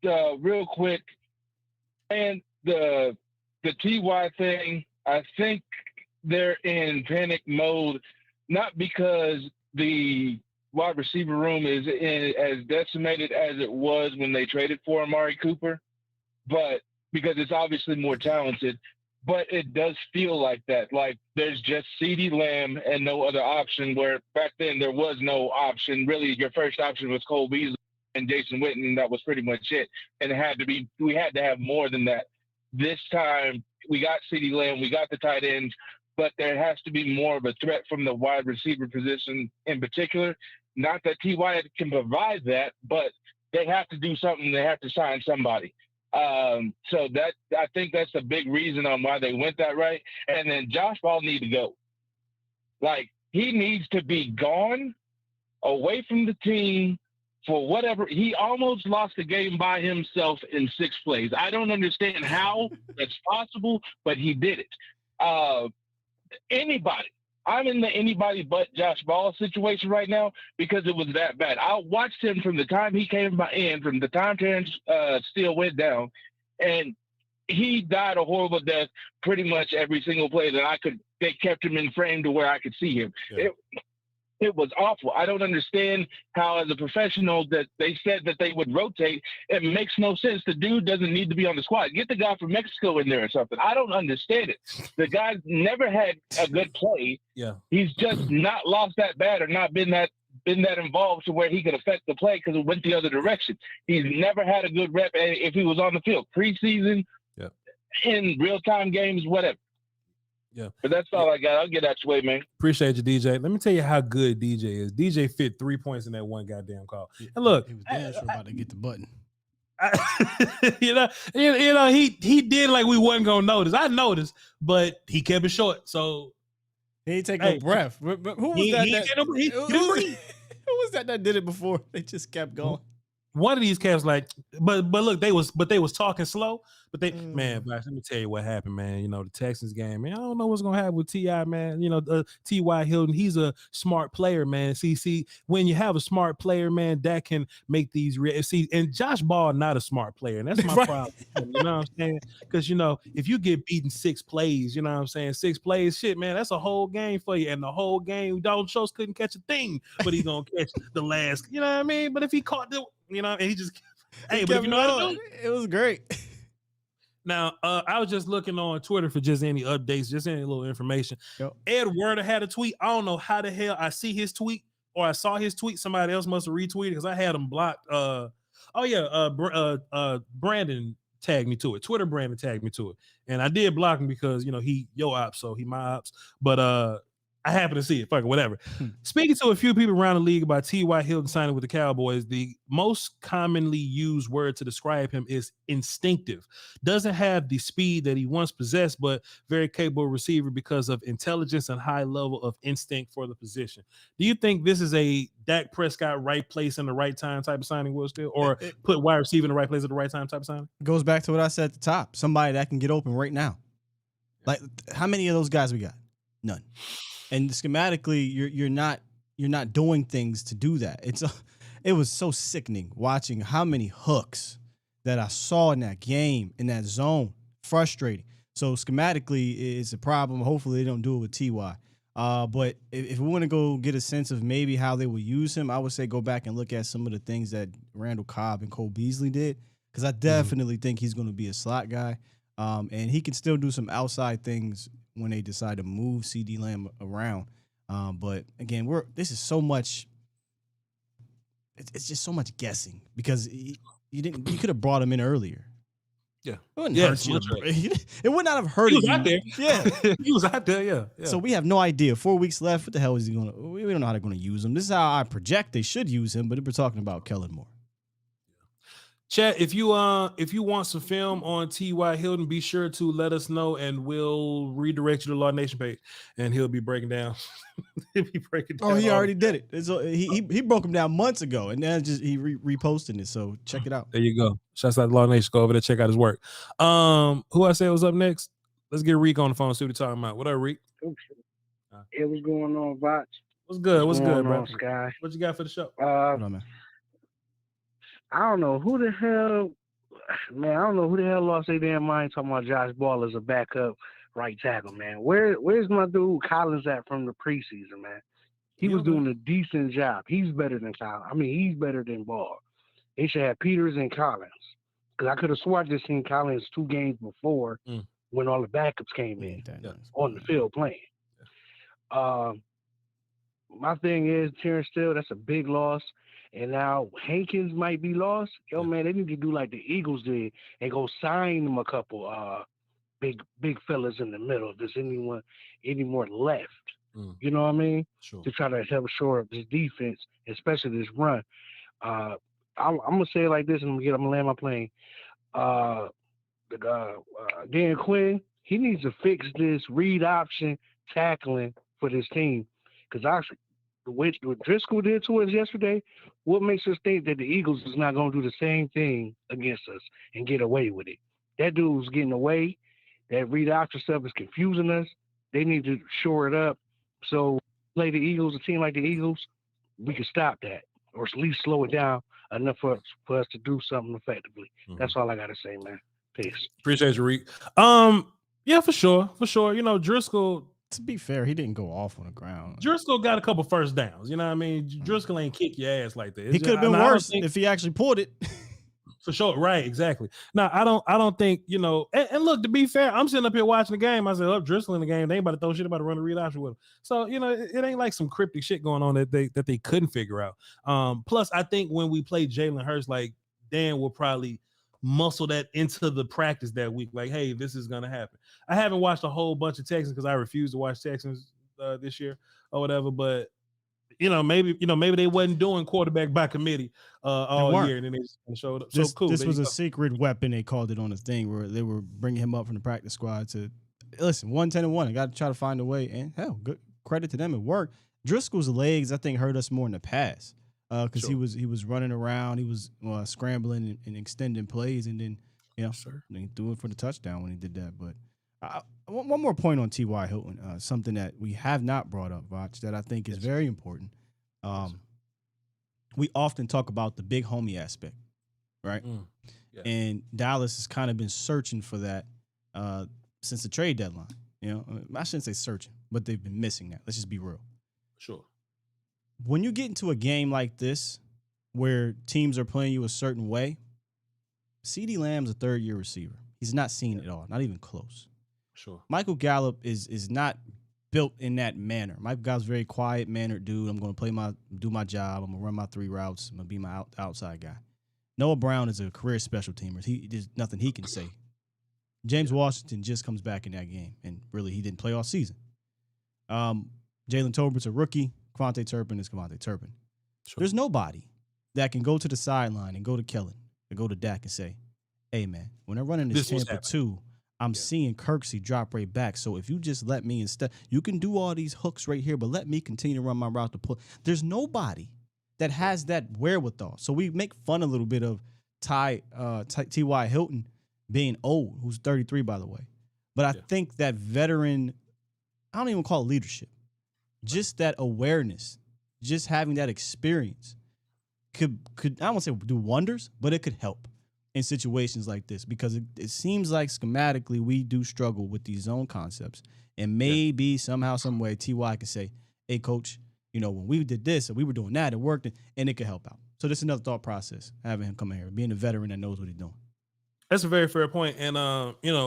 Real quick, and the T.Y. thing, I think they're in panic mode, not because the wide receiver room is as decimated as it was when they traded for Amari Cooper, but because it's obviously more talented. But it does feel like that. Like there's just CeeDee Lamb and no other option, where back then there was no option. Really, your first option was Cole Beasley and Jason Witten, and that was pretty much it. And we had to have more than that. This time, we got CeeDee Lamb, we got the tight ends, but there has to be more of a threat from the wide receiver position in particular. Not that T.Y. can provide that, but they have to do something. They have to sign somebody. So that I think that's a big reason on why they went that right. And then Josh Ball need to go. Like he needs to be gone, away from the team for whatever. He almost lost the game by himself in 6 plays. I don't understand how that's possible, but he did it. Anybody. I'm in the anybody but Josh Ball situation right now because it was that bad. I watched him from the time he came in, from the time Terence Steele went down, and he died a horrible death pretty much every single play that they kept him in frame to where I could see him. Yeah. It was awful. I don't understand how, as a professional, that they said that they would rotate. It makes no sense. The dude doesn't need to be on the squad. Get the guy from Mexico in there or something. I don't understand it. The guy's never had a good play. Yeah. He's just not lost that bad or not been that involved to where he could affect the play because it went the other direction. He's never had a good rep if he was on the field. Preseason, in real-time games, whatever. Yeah. But that's all I got. I'll get that way, man. Appreciate you, DJ. Let me tell you how good DJ is. DJ fit 3 points in that one goddamn call. And look, he was damn sure about to get the button. He did like we wasn't gonna notice. I noticed, but he kept it short. So he ain't take no breath. Who was that did it before? They just kept going. One of these cats but look, they was talking slow, but man, Black, let me tell you what happened, man. The Texans game, man. I don't know what's gonna happen with T.I., man. T.Y. Hilton, he's a smart player, man. See, when you have a smart player, man, that can make these and Josh Ball not a smart player, and that's my problem. You know what I'm saying? Because if you get beaten 6 plays, you know what I'm saying? 6 plays, shit, man, that's a whole game for you. And the whole game, Dalton Schultz couldn't catch a thing, but he's gonna catch the last, you know what I mean? But if he caught and he just, but if you know how to do it was great. Now, I was just looking on Twitter for just any updates, just any little information. Yep. Ed Werder had a tweet. I don't know how the hell I see his tweet or I saw his tweet. Somebody else must have retweeted because I had him blocked. Brandon tagged me to it. Twitter Brandon tagged me to it. And I did block him because, he your ops, so he my ops. But I happen to see it. Fuck it, whatever. Speaking to a few people around the league about T.Y. Hilton signing with the Cowboys, the most commonly used word to describe him is instinctive. Doesn't have the speed that he once possessed, but very capable receiver because of intelligence and high level of instinct for the position. Do you think this is a Dak Prescott right place in the right time type of signing, Will Steele, or put wide receiver in the right place at the right time type of signing? Goes back to what I said at the top. Somebody that can get open right now. Like, how many of those guys we got? None. And schematically, you're not doing things to do that. It was so sickening watching how many hooks that I saw in that game, in that zone. Frustrating. So schematically, it's a problem. Hopefully, they don't do it with T.Y. But if we want to go get a sense of maybe how they will use him, I would say go back and look at some of the things that Randall Cobb and Cole Beasley did, because I definitely think he's going to be a slot guy. And he can still do some outside things when they decide to move CD Lamb around. But again, this is so much. It's just so much guessing because you could have brought him in earlier. Yeah. It would not have hurt. He was out there. Yeah. He was out there. Yeah. So we have no idea. 4 weeks left. What the hell is he going to? We don't know how they're going to use him. This is how I project they should use him. But we're talking about Kellen Moore. Chat, if you want some film on T.Y. Hilton, be sure to let us know and we'll redirect you to Law Nation page and he'll be breaking down. He'll be breaking down. Oh, he already did it. So he broke him down months ago and then just he reposting it. So check it out. There you go. Shouts out to Law Nation. Go over there, check out his work. Who I said was up next? Let's get Reek on the phone, see what he's talking about. What up, Reek? Hey, what's going on, Voch? What's good? What's good, bro? Sky? What you got for the show? Hold on, man. I don't know who the hell, man. I don't know who the hell lost their damn mind talking about Josh Ball as a backup right tackle, man. Where's my dude Collins at from the preseason, man? He was doing a decent job. He's better than Collins. I mean, he's better than Ball. They should have Peters and Collins, because I could have sworn I just seen Collins 2 games before when all the backups came in on the field playing. My thing is Terence Steele. That's a big loss. And now Hankins might be lost. Yo, man, they need to do like the Eagles did and go sign them a couple big fellas in the middle if there's any more left. You know what I mean? Sure. To try to help shore up this defense, especially this run. I'm gonna say it like this, and I'm gonna land my plane. Dan Quinn, he needs to fix this read option tackling for this team, because actually, what Driscoll did to us yesterday, what makes us think that the Eagles is not going to do the same thing against us and get away with it? That dude's getting away. That read option stuff is confusing us. They need to shore it up. So play the Eagles, a team like the Eagles, we can stop that, or at least slow it down enough for us to do something effectively. That's all I got to say, man. Peace. Appreciate you, Reek. Yeah, for sure. You know, Driscoll. To be fair, he didn't go off on the ground. Driscoll got a couple first downs. You know what I mean? Driscoll ain't kick your ass like that. He could have been worse if he actually pulled it. For sure. Right. Exactly. Now, I don't think, you know, and look, to be fair, I'm sitting up here watching the game. I said, oh, Driscoll in the game. They ain't about to throw shit, about to run a read option with him. So, you know, it ain't like some cryptic shit going on that they couldn't figure out. Plus, I think when we play Jalen Hurts, like, Dan will probably muscle that into the practice that week. Like, hey, this is going to happen. I haven't watched a whole bunch of Texans because I refuse to watch Texans this year or whatever. But, maybe they wasn't doing quarterback by committee all year. And then they just showed up. So cool. This was a secret weapon. They called it on this thing where they were bringing him up from the practice squad to, listen, 1-10-1. I got to try to find a way. And hell, good credit to them. It worked. Driscoll's legs, I think, hurt us more in the past. Because he was running around, he was scrambling and extending plays, and then he threw it for the touchdown when he did that. But one more point on T.Y. Hilton, something that we have not brought up, Voch, that I think is very important. We often talk about the big homie aspect, right? Yeah. And Dallas has kind of been searching for that since the trade deadline. I shouldn't say searching, but they've been missing that. Let's just be real. Sure. When you get into a game like this where teams are playing you a certain way, CeeDee Lamb's a third-year receiver. He's not seen it all, not even close. Sure. Michael Gallup is not built in that manner. Michael Gallup's a very quiet-mannered dude. I'm going to do my job. I'm going to run my 3 routes. I'm going to be my outside guy. Noah Brown is a career special teamer. There's nothing he can say. James Washington just comes back in that game, and really he didn't play all season. Jalen Tolbert's a rookie. Kvontae Turpin is Kvontae Turpin. Sure. There's nobody that can go to the sideline and go to Kellen and go to Dak and say, hey, man, when I'm running this Tampa 2, I'm seeing Kirksey drop right back. So if you just let me instead, you can do all these hooks right here, but let me continue to run my route to pull. There's nobody that has that wherewithal. So we make fun a little bit of T.Y. Hilton being old, who's 33, by the way. But I think that veteran, I don't even call it leadership, just that awareness, just having that experience could I don't want to say do wonders, but it could help in situations like this, because it seems like schematically we do struggle with these zone concepts. And maybe somehow, some way, T.Y. can say, hey, coach, when we did this and we were doing that, it worked, and it could help out. So this is another thought process, having him come in here, being a veteran that knows what he's doing. That's a very fair point. And,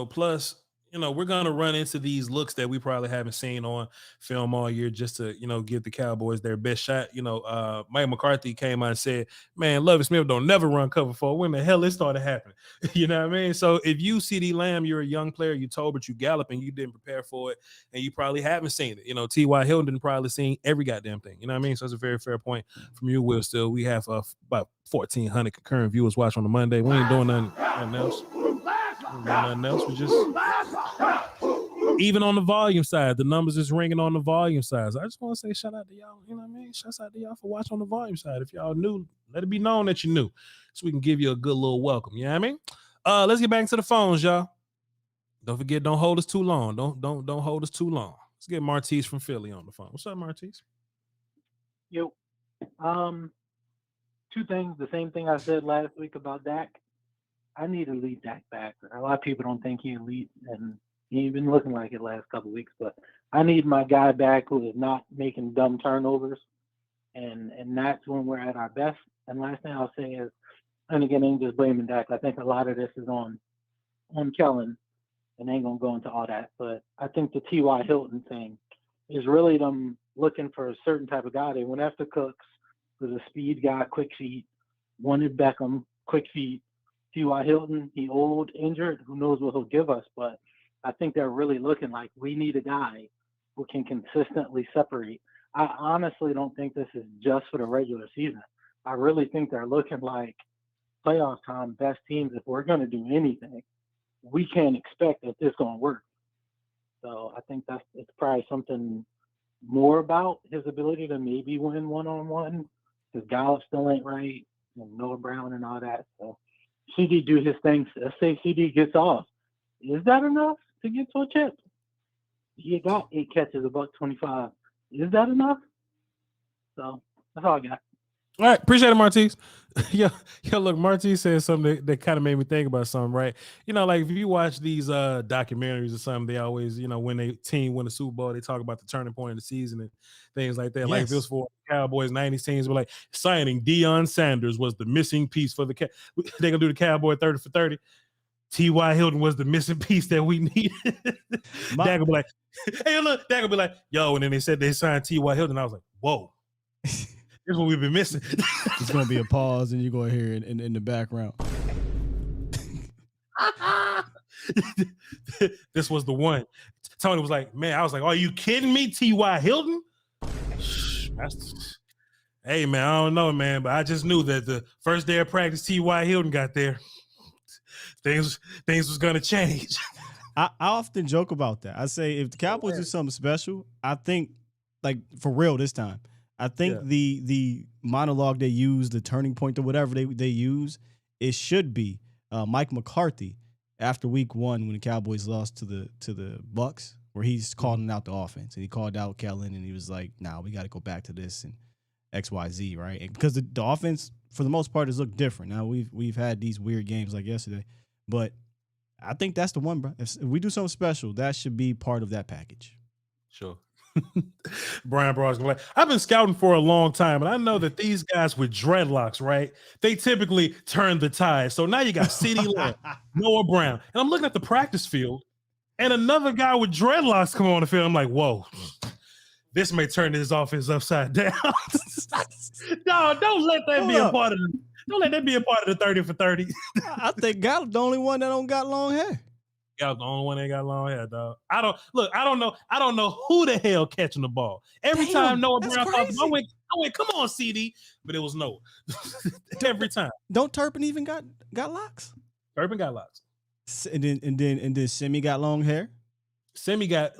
plus, we're going to run into these looks that we probably haven't seen on film all year just to, give the Cowboys their best shot. Mike McCarthy came out and said, man, Lovie Smith don't never run cover 4. When the hell it started happening? You know what I mean? So if you CeeDee Lamb, you're a young player, you Tolbert, you galloping, you didn't prepare for it, and you probably haven't seen it. T.Y. Hilton didn't probably seen every goddamn thing. You know what I mean? So that's a very fair point from you, Will. Still, we have about 1,400 concurrent viewers watch on a Monday. We ain't doing nothing else. We just even on the volume side, the numbers is ringing on the volume side. So I just want to say shout out to y'all. You know what I mean? Shout out to y'all for watching on the volume side. If y'all new, let it be known that you're new, so we can give you a good little welcome. You know what I mean? Let's get back to the phones, y'all. Don't forget, don't hold us too long. Don't hold us too long. Let's get Martise from Philly on the phone. What's up, Martise? Yo, 2 things. The same thing I said last week about Dak. I need to lead Dak back. A lot of people don't think he's elite, and he ain't been looking like it last couple of weeks. But I need my guy back who is not making dumb turnovers, and that's when we're at our best. And last thing I'll say is, and again, I ain't just blaming Dak. I think a lot of this is on Kellen, and I ain't gonna go into all that. But I think the T.Y. Hilton thing is really them looking for a certain type of guy. They went after Cooks, who's a speed guy, quick feet. Wanted Beckham, quick feet. T.Y. Hilton, he old, injured, who knows what he'll give us, but I think they're really looking like we need a guy who can consistently separate. I honestly don't think this is just for the regular season. I really think they're looking like playoff time, best teams. If we're going to do anything, we can't expect that this is going to work. So I think it's probably something more about his ability to maybe win one-on-one, because Gallup still ain't right, and Noah Brown and all that. So CD do his thing. Let's say CD gets off. Is that enough to get to a chip? He got 8 catches, $125. Is that enough? So that's all I got. All right, appreciate it, Martise. Yo, look, Martise said something that kind of made me think about something, right? Like if you watch these documentaries or something, they always, when they team win the Super Bowl, they talk about the turning point of the season and things like that. Yes. Like if it was for Cowboys 90s teams, but like signing Deion Sanders was the missing piece for the they're gonna do the Cowboy 30 for 30. T.Y. Hilton was the missing piece that we needed. Dak will be like, hey, look, Dak will be like, yo, and then they said they signed T.Y. Hilton. I was like, whoa. This is what we've been missing. It's going to be a pause, and you're going to hear it in the background. This was the one. Tony was like, man, I was like, are you kidding me, T.Y. Hilton? Hey, man, I don't know, man, but I just knew that the first day of practice T.Y. Hilton got there, things was going to change. I often joke about that. I say if the Cowboys do something special, I think, like, for real this time, I think the monologue they use, the turning point or whatever they use, it should be Mike McCarthy after week 1 when the Cowboys lost to the Bucs, where he's calling out the offense. And he called out Kellen, and he was like, nah, we got to go back to this and XYZ, right? And because the offense, for the most part, has looked different. Now, we've had these weird games like yesterday, but I think that's the one, bro. If we do something special, that should be part of that package. Sure. Brian Broad's like, I've been scouting for a long time, and I know that these guys with dreadlocks, right? They typically turn the tide. So now you got CeeDee Lamb, Noah Brown, and I'm looking at the practice field, and another guy with dreadlocks come on the field. I'm like, whoa, this may turn this offense upside down. No, don't let that be a part of the 30 for 30. I think Gallup the only one that don't got long hair. Gallup's the only one that got long hair, dog. I don't know who the hell catching the ball. Every time Noah Brown popped up, I went, come on, CD, but it was Noah. Every time. Don't Turpin even got locks? Turpin got locks. And then Simi got long hair. Simi got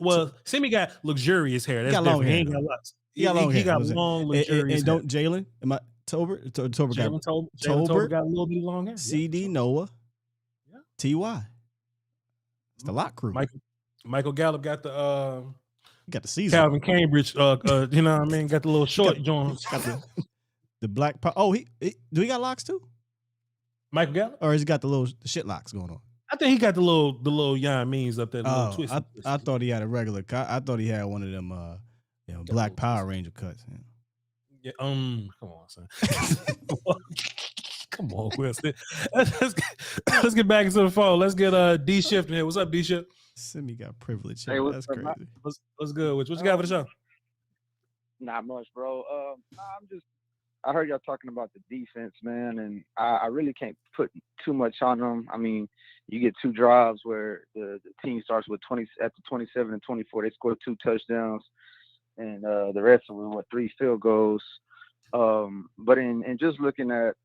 luxurious hair. That's got long different. hair, He ain't got locks. He got long hair. He got long, luxurious and don't Jalen? Am I Tolbert? Tolbert got a little bit of long hair. CD, Noah, T.Y. It's the lock crew. Michael Gallup got the season. Calvin Cambridge, you know what I mean? Got the little short joints. Got the black. Do he got locks too? Michael Gallup, or has he got the shit locks going on? I think he got the little Yon Means up there. The little twist. I thought he had a regular. I thought he had one of them, Black Power Ranger cuts. Yeah. Come on, son. Come on, Wilson. Let's get back into the phone. Let's get D Shift in here. What's up, D Shift? Simi got privilege. Hey, that's crazy. What's good? What you got for the show? Not much, bro. I heard y'all talking about the defense, man, and I really can't put too much on them. I mean, you get 2 drives where the team starts with 20 after 27 and 24. They score 2 touchdowns, and the rest of them 3 field goals. But in just looking at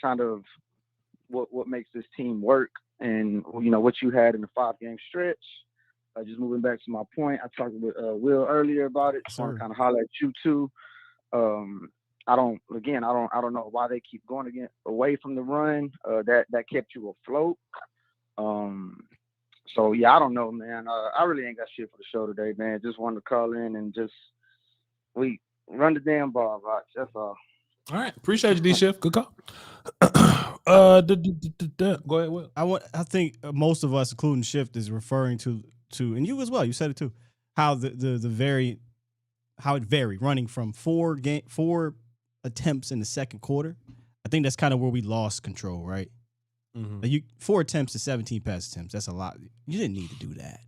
kind of what makes this team work, and what you had in the 5-game stretch. Just moving back to my point, I talked with Will earlier about it. So I kind of holler at you too. I don't know why they keep going away from the run. That kept you afloat. So yeah, I don't know, man. I really ain't got shit for the show today, man. Just wanted to call in and we run the damn ball, Voch. That's all. All right, appreciate you, D Shift. Good call. Go ahead, Will. I think most of us, including Shift, is referring to, and you as well. You said it too. How how it varied, running from 4 attempts in the second quarter. I think that's kind of where we lost control, right? Mm-hmm. Like 4 attempts to 17 pass attempts. That's a lot. You didn't need to do that.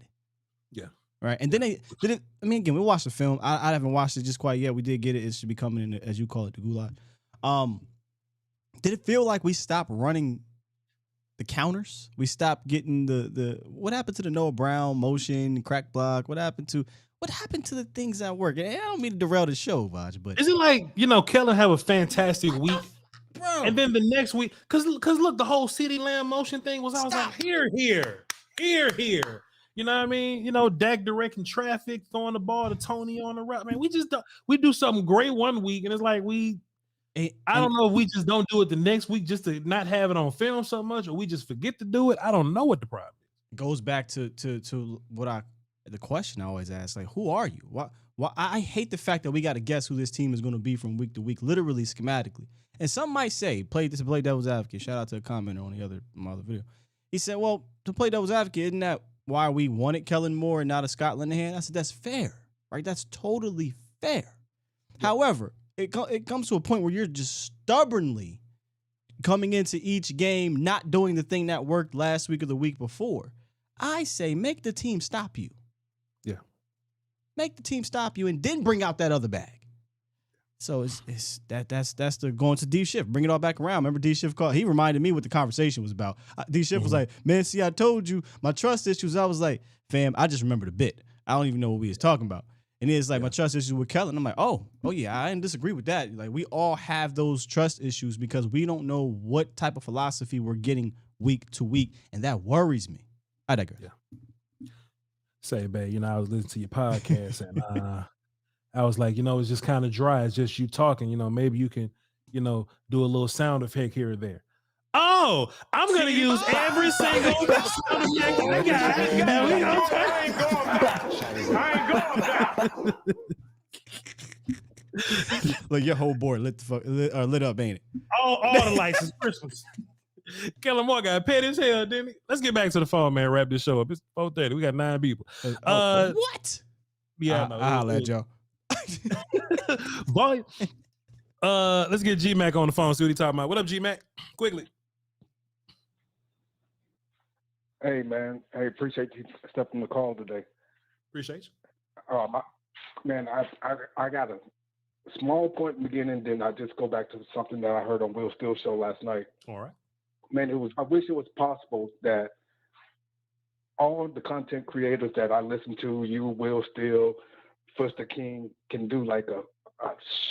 Yeah. Right. And then they didn't. I mean, again, we watched the film. I haven't watched it just quite yet. We did get it. It should be coming in, as you call it, the gulag. Did it feel like we stopped running the counters? We stopped getting the what happened to the Noah Brown motion, crack block? What happened to the things that work? And I don't mean to derail the show, Voch, but is it like Kellen have a fantastic week, bro, and then the next week, because look, the whole CeeDee Lamb motion thing was, I was like, here. You know what I mean? Dak directing traffic, throwing the ball to Tony on the route. Man, we do something great one week, and it's like I don't know if we just don't do it the next week just to not have it on film so much, or we just forget to do it. I don't know what the problem is. It goes back to what the question I always ask, like, who are you? Why I hate the fact that we got to guess who this team is going to be from week to week, literally schematically. And some might say, play devil's advocate. Shout out to a commenter on my other video. He said, well, to play devil's advocate, isn't that why we wanted Kellen Moore and not a Scott Linehan? I said, that's fair, right? That's totally fair. Yeah. However, it comes to a point where you're just stubbornly coming into each game, not doing the thing that worked last week or the week before. I say, make the team stop you. Yeah. Make the team stop you and then bring out that other bag. So that's the going to D Shift. Bring it all back around. Remember D Shift called? He reminded me what the conversation was about. D Shift was like, man, see, I told you my trust issues. I was like, fam, I just remembered a bit. I don't even know what we was talking about. And it's like my trust issues with Kellen. I'm like, oh yeah, I didn't disagree with that. Like, we all have those trust issues because we don't know what type of philosophy we're getting week to week, and that worries me. I digress. Yeah. Say, babe, I was listening to your podcast, and I was like, it's just kind of dry. It's just you talking. Maybe you can, do a little sound effect here or there. Oh, I'm gonna use every single sound effect I got. I ain't going back. Look, your whole board lit up, ain't it? All the lights is Christmas. Kellen Moore got paid as hell, didn't he? Let's get back to the phone, man. Wrap this show up. It's 4:30. We got 9 people. What? Yeah, I'll let y'all. Volume. Let's get G Mac on the phone. See what he talking about. What up, G Mac? Quickly. Hey, man. Hey, appreciate you stepping the call today. Appreciate you. I got a small point in the beginning, then I just go back to something that I heard on Will Steele's show last night. All right. Man, I wish it was possible that all the content creators that I listen to, you, Will Steele, Foster King, can do like a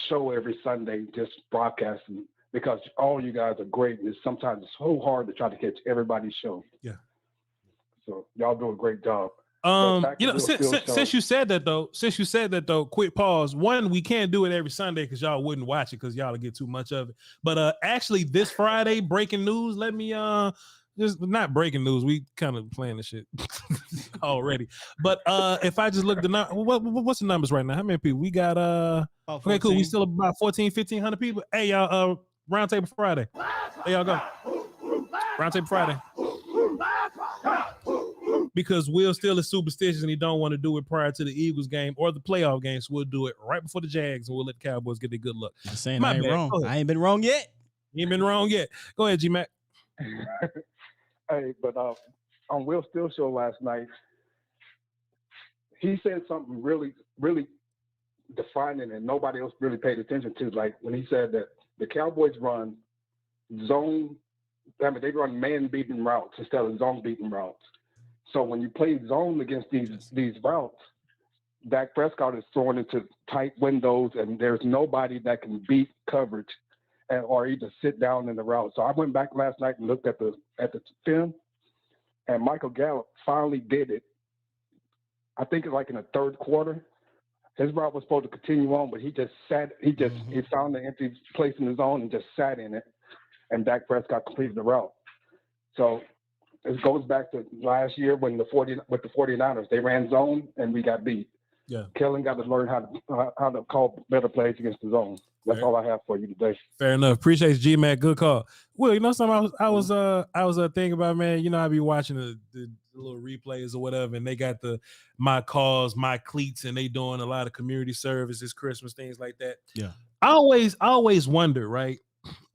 show every Sunday, just broadcasting, because all you guys are great. And sometimes it's so hard to try to catch everybody's show. Yeah. So y'all do a great job. Since you said that though, quick pause. One, we can't do it every Sunday because y'all wouldn't watch it because y'all would get too much of it. But actually, this Friday, breaking news. Let me just not breaking news. We kind of playing this shit already. But if I just look the what's the numbers right now? How many people we got? Okay, cool. We still about 1,500 people. Hey y'all, Roundtable Friday. There y'all go. Roundtable Friday. Because Will still is superstitious and he don't want to do it prior to the Eagles game or the playoff game, so we'll do it right before the Jags and we'll let the Cowboys get their good luck. I'm saying I ain't wrong. I ain't been wrong yet. You ain't been wrong yet. Go ahead, G-Mac. Hey, but on Will Steele show last night, he said something really, really defining and nobody else really paid attention to. Like when he said that the Cowboys run zone, they run man-beating routes instead of zone-beating routes. So when you play zone against these routes, Dak Prescott is thrown into tight windows, and there's nobody that can beat coverage or either sit down in the route. So I went back last night and looked at the film, and Michael Gallup finally did it. I think it's like in the third quarter. His route was supposed to continue on, but he just sat. He found the empty place in the zone and just sat in it, and Dak Prescott completed the route. So it goes back to last year when with the 49ers, they ran zone and we got beat. Yeah. Kellen got to learn how to call better plays against the zone. That's all I have for you today. Fair enough. Appreciate you, G-Mac. Good call. Will, you know something I was thinking about, man. You know, I be watching the little replays or whatever, and they got my cause, my cleats, and they doing a lot of community services, Christmas, things like that. Yeah. I always wonder, right?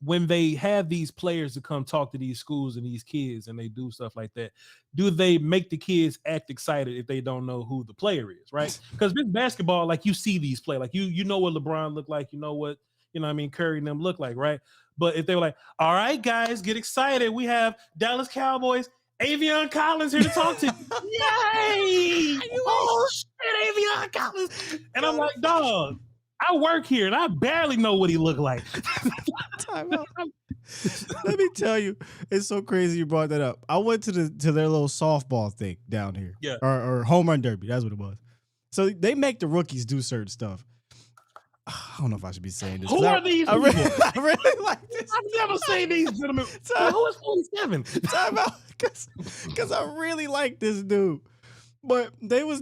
When they have these players to come talk to these schools and these kids and they do stuff like that, do they make the kids act excited if they don't know who the player is, right? Because with basketball, like you see these play, like you know what LeBron look like, you know what I mean, Curry and them look like, right? But if they were like, all right, guys, get excited. We have Dallas Cowboys, Avion Collins here to talk to you. Yay! Oh, shit, Avion Collins. And I'm like, dog, I work here and I barely know what he looked like. Let me tell you, it's so crazy you brought that up. I went to their little softball thing down here. Yeah. Or home run derby. That's what it was. So they make the rookies do certain stuff. I don't know if I should be saying this. Who are these people? I really like this. I've never seen these gentlemen. Who is 47? Time out, because I really like this dude. But they was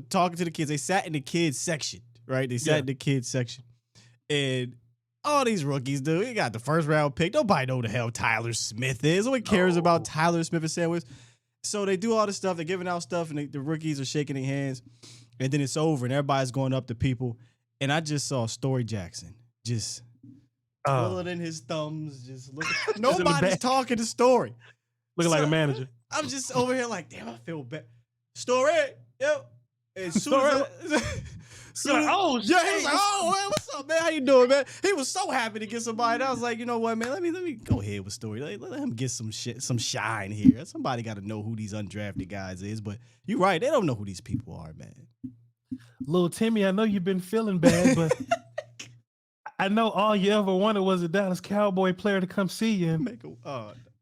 talking to the kids. They sat in the kids section, right? They sat in the kids section. And all these rookies, dude, you got the first round pick. Nobody know who the hell Tyler Smith is. Nobody cares about Tyler Smith and Sandwich. So they do all this stuff. They're giving out stuff, and the rookies are shaking their hands. And then it's over, and everybody's going up to people. And I just saw Story Jackson just twiddling his thumbs, just looking. Nobody's talking to Story. Looking like a manager. I'm just over here like, damn, I feel bad. Story, yo. And Story. Oh, shit. Yeah, he was like, oh, man, what's up, man? How you doing, man? He was so happy to get somebody. And I was like, you know what, man? Let me go ahead with Story. Let him get some shine here. Somebody got to know who these undrafted guys is. But you're right. They don't know who these people are, man. Little Timmy, I know you've been feeling bad, but I know all you ever wanted was a Dallas Cowboy player to come see you.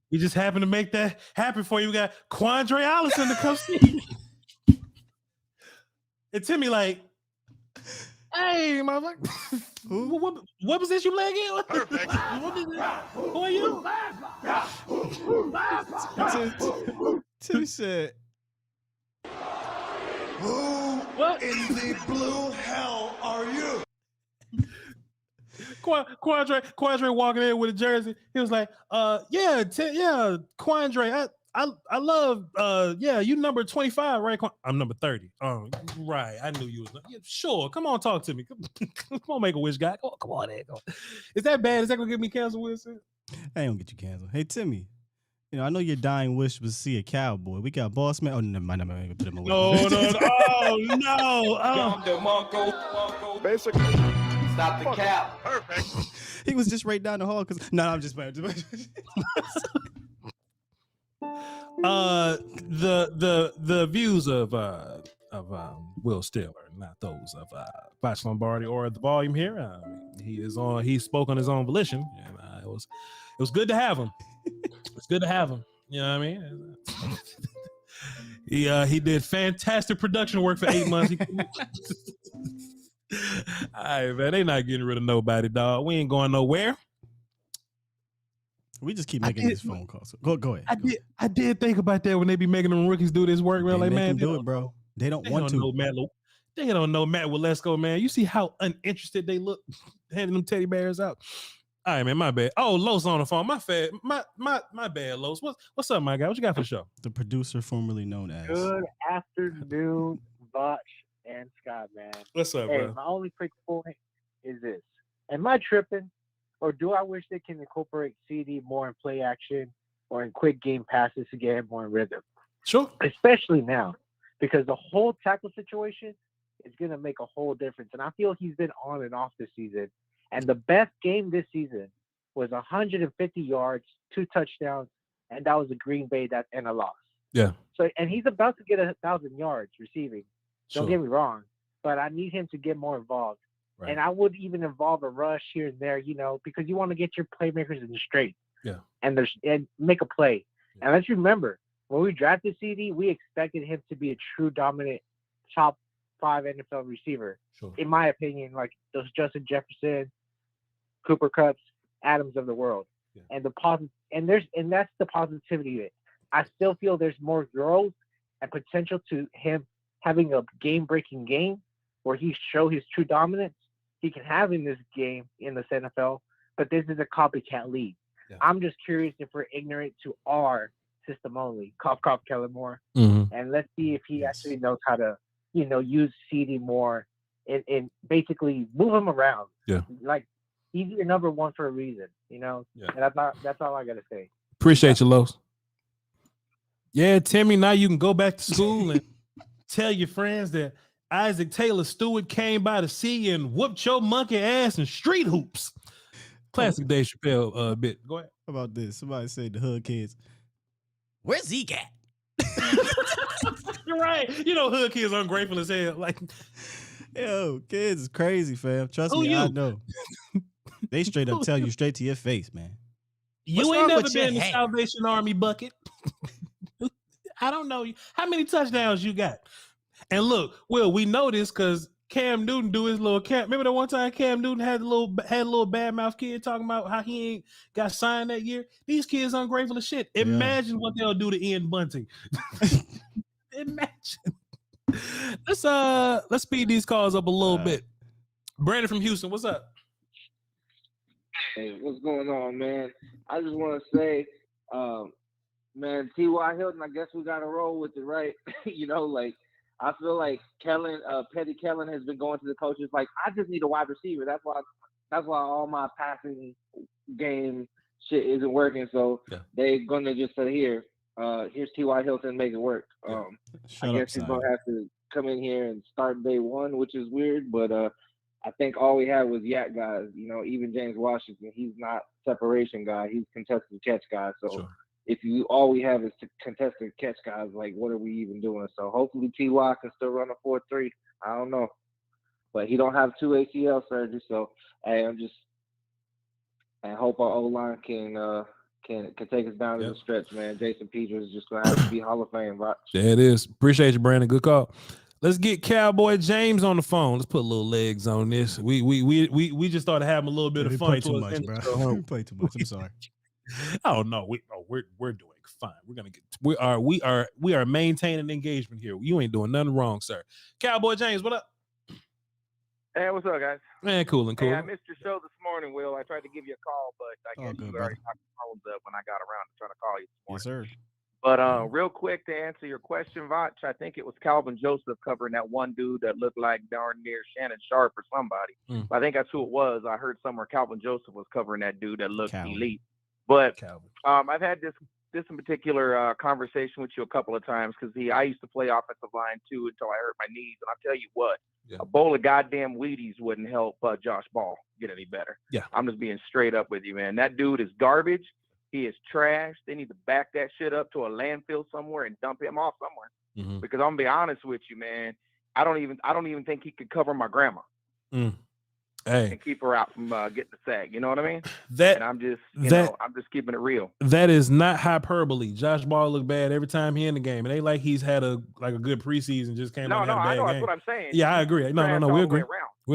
You just happened to make that happen for you. We got Quandre Allison to come see you. And Timmy like, hey, motherfucker. What position you play again? Perfect. Who are you? Timmy said, Who in the blue hell are you? Quandre walking in with a jersey. He was like, Quandre, I love, you number 25, right? I'm number 30. Right. I knew you was. Yeah, sure. Come on, talk to me. Come on, make a wish, guy. Come on, there. Is that bad? Is that gonna get me canceled, Wilson? I ain't gonna get you canceled. Hey, Timmy. You know, I know your dying wish was to see a cowboy. We got Boss Man. Oh, never mind. I'm gonna put him away. No. Basically, stop the cap. Perfect. He was just right down the hall. I'm just playing. the views of Will Steele are not those of Voch Lombardi or the volume here. He spoke on his own volition, and it was good to have him. It's good to have him. You know what I mean? He did fantastic production work for 8 months. All right, man. They not getting rid of nobody, dog. We ain't going nowhere. We just keep making these phone calls. Go ahead. I did think about that when they be making them rookies do this work. Man, like, man, do it, bro. They don't want to. They don't know Matt Walesko, man. You see how uninterested they look handing them teddy bears out. All right, man, my bad. Oh, Los on the phone. My bad, Los. What's up, my guy? What you got for the show? The producer formerly known as. Good afternoon, Voch and Scott, man. What's up, hey, bro? My only quick point is this. Am I tripping? Or do I wish they can incorporate CD more in play action or in quick game passes to get him more in rhythm? Sure. Especially now, because the whole tackle situation is going to make a whole difference. And I feel he's been on and off this season. And the best game this season was 150 yards, 2 touchdowns, and that was a Green Bay and a loss. Yeah. So, and he's about to get 1,000 yards receiving. Don't Sure. get me wrong, but I need him to get more involved. Right. And I would even involve a rush here and there, because you want to get your playmakers in the straight. Yeah. And make a play. Yeah. And let's remember, when we drafted CD, we expected him to be a true dominant top 5 NFL receiver. Sure. In my opinion, like those Justin Jefferson, Cooper Kupps, Adams of the world. Yeah. And that's the positivity of it. I still feel there's more growth and potential to him having a game-breaking game where he show his true dominance. He can have in this game in the NFL, but this is a copycat league. Yeah. I'm just curious if we're ignorant to our system only. Cough, cough, Kellen Moore. Mm-hmm. And let's see if he actually knows how to, use CD more and basically move him around. Yeah. Like, he's your number one for a reason, Yeah. And that's all I got to say. Appreciate you, Los. Yeah, Timmy, now you can go back to school and tell your friends that Isaac Taylor Stewart came by to see you and whooped your monkey ass in street hoops. Classic Dave Chappelle bit. Go ahead. How about this? Somebody said the hood kids, where's Zeke at? You're right. Hood kids are ungrateful as hell. Like, yo, kids is crazy, fam. Trust me, I know. They straight up tell you straight to your face, man. You ain't never been in the Salvation Army bucket. I don't know you. How many touchdowns you got? And look, Will, we know this because Cam Newton do his little camp. Remember that one time Cam Newton had a little badmouth kid talking about how he ain't got signed that year? These kids ungrateful as shit. Imagine what they'll do to Ian Bunting. Imagine. Let's speed these calls up a little bit. Brandon from Houston, what's up? Hey, what's going on, man? I just want to say, man, T.Y. Hilton, I guess we got to roll with it, right? I feel like Petty Kellen has been going to the coaches like, I just need a wide receiver. That's why all my passing game shit isn't working. So they're gonna just say, here's T.Y. Hilton, make it work. I guess he's gonna have to come in here and start day one, which is weird, but I think all we had was yak guys. Even James Washington, he's not separation guy. He's contested catch guy. So. Sure. If all we have is contested catch guys, like what are we even doing? So hopefully T.Y. can still run a 4-3. I don't know, but he don't have 2 ACL surgeries. So hey, I hope our O-line can take us down to the stretch, man. Jason Peters is just gonna have to be Hall of Fame, right? There it is. Appreciate you, Brandon. Good call. Let's get Cowboy James on the phone. Let's put a little legs on this. We just started having a little bit of fun. We play too much, bro. We play too much. I'm sorry. Oh no, we're doing fine. We are maintaining engagement here. You ain't doing nothing wrong, sir. Cowboy James, what up? Hey, what's up, guys? Man, cool. Hey, I missed your show this morning, Will. I tried to give you a call, but I guess you already knocked the phones up when I got around to trying to call you this morning. Yes, sir. But real quick to answer your question, Voch, I think it was Calvin Joseph covering that one dude that looked like darn near Shannon Sharp or somebody. I think that's who it was. I heard somewhere Calvin Joseph was covering that dude that looked elite. But I've had this in particular conversation with you a couple of times because I used to play offensive line too until I hurt my knees. And I'll tell you what, a bowl of goddamn Wheaties wouldn't help Josh Ball get any better. Yeah. I'm just being straight up with you, man. That dude is garbage. He is trash. They need to back that shit up to a landfill somewhere and dump him off somewhere. Mm-hmm. Because I'm gonna be honest with you, man. I don't even think he could cover my grandma. Hey, and keep her out from getting the sack. You know what I mean? That and I'm just, I'm just keeping it real. That is not hyperbole. Josh Ball looked bad every time he in the game. It ain't like he's had a good preseason. Just came out and had a bad I know game. that's what I'm saying. Yeah, I agree. No, we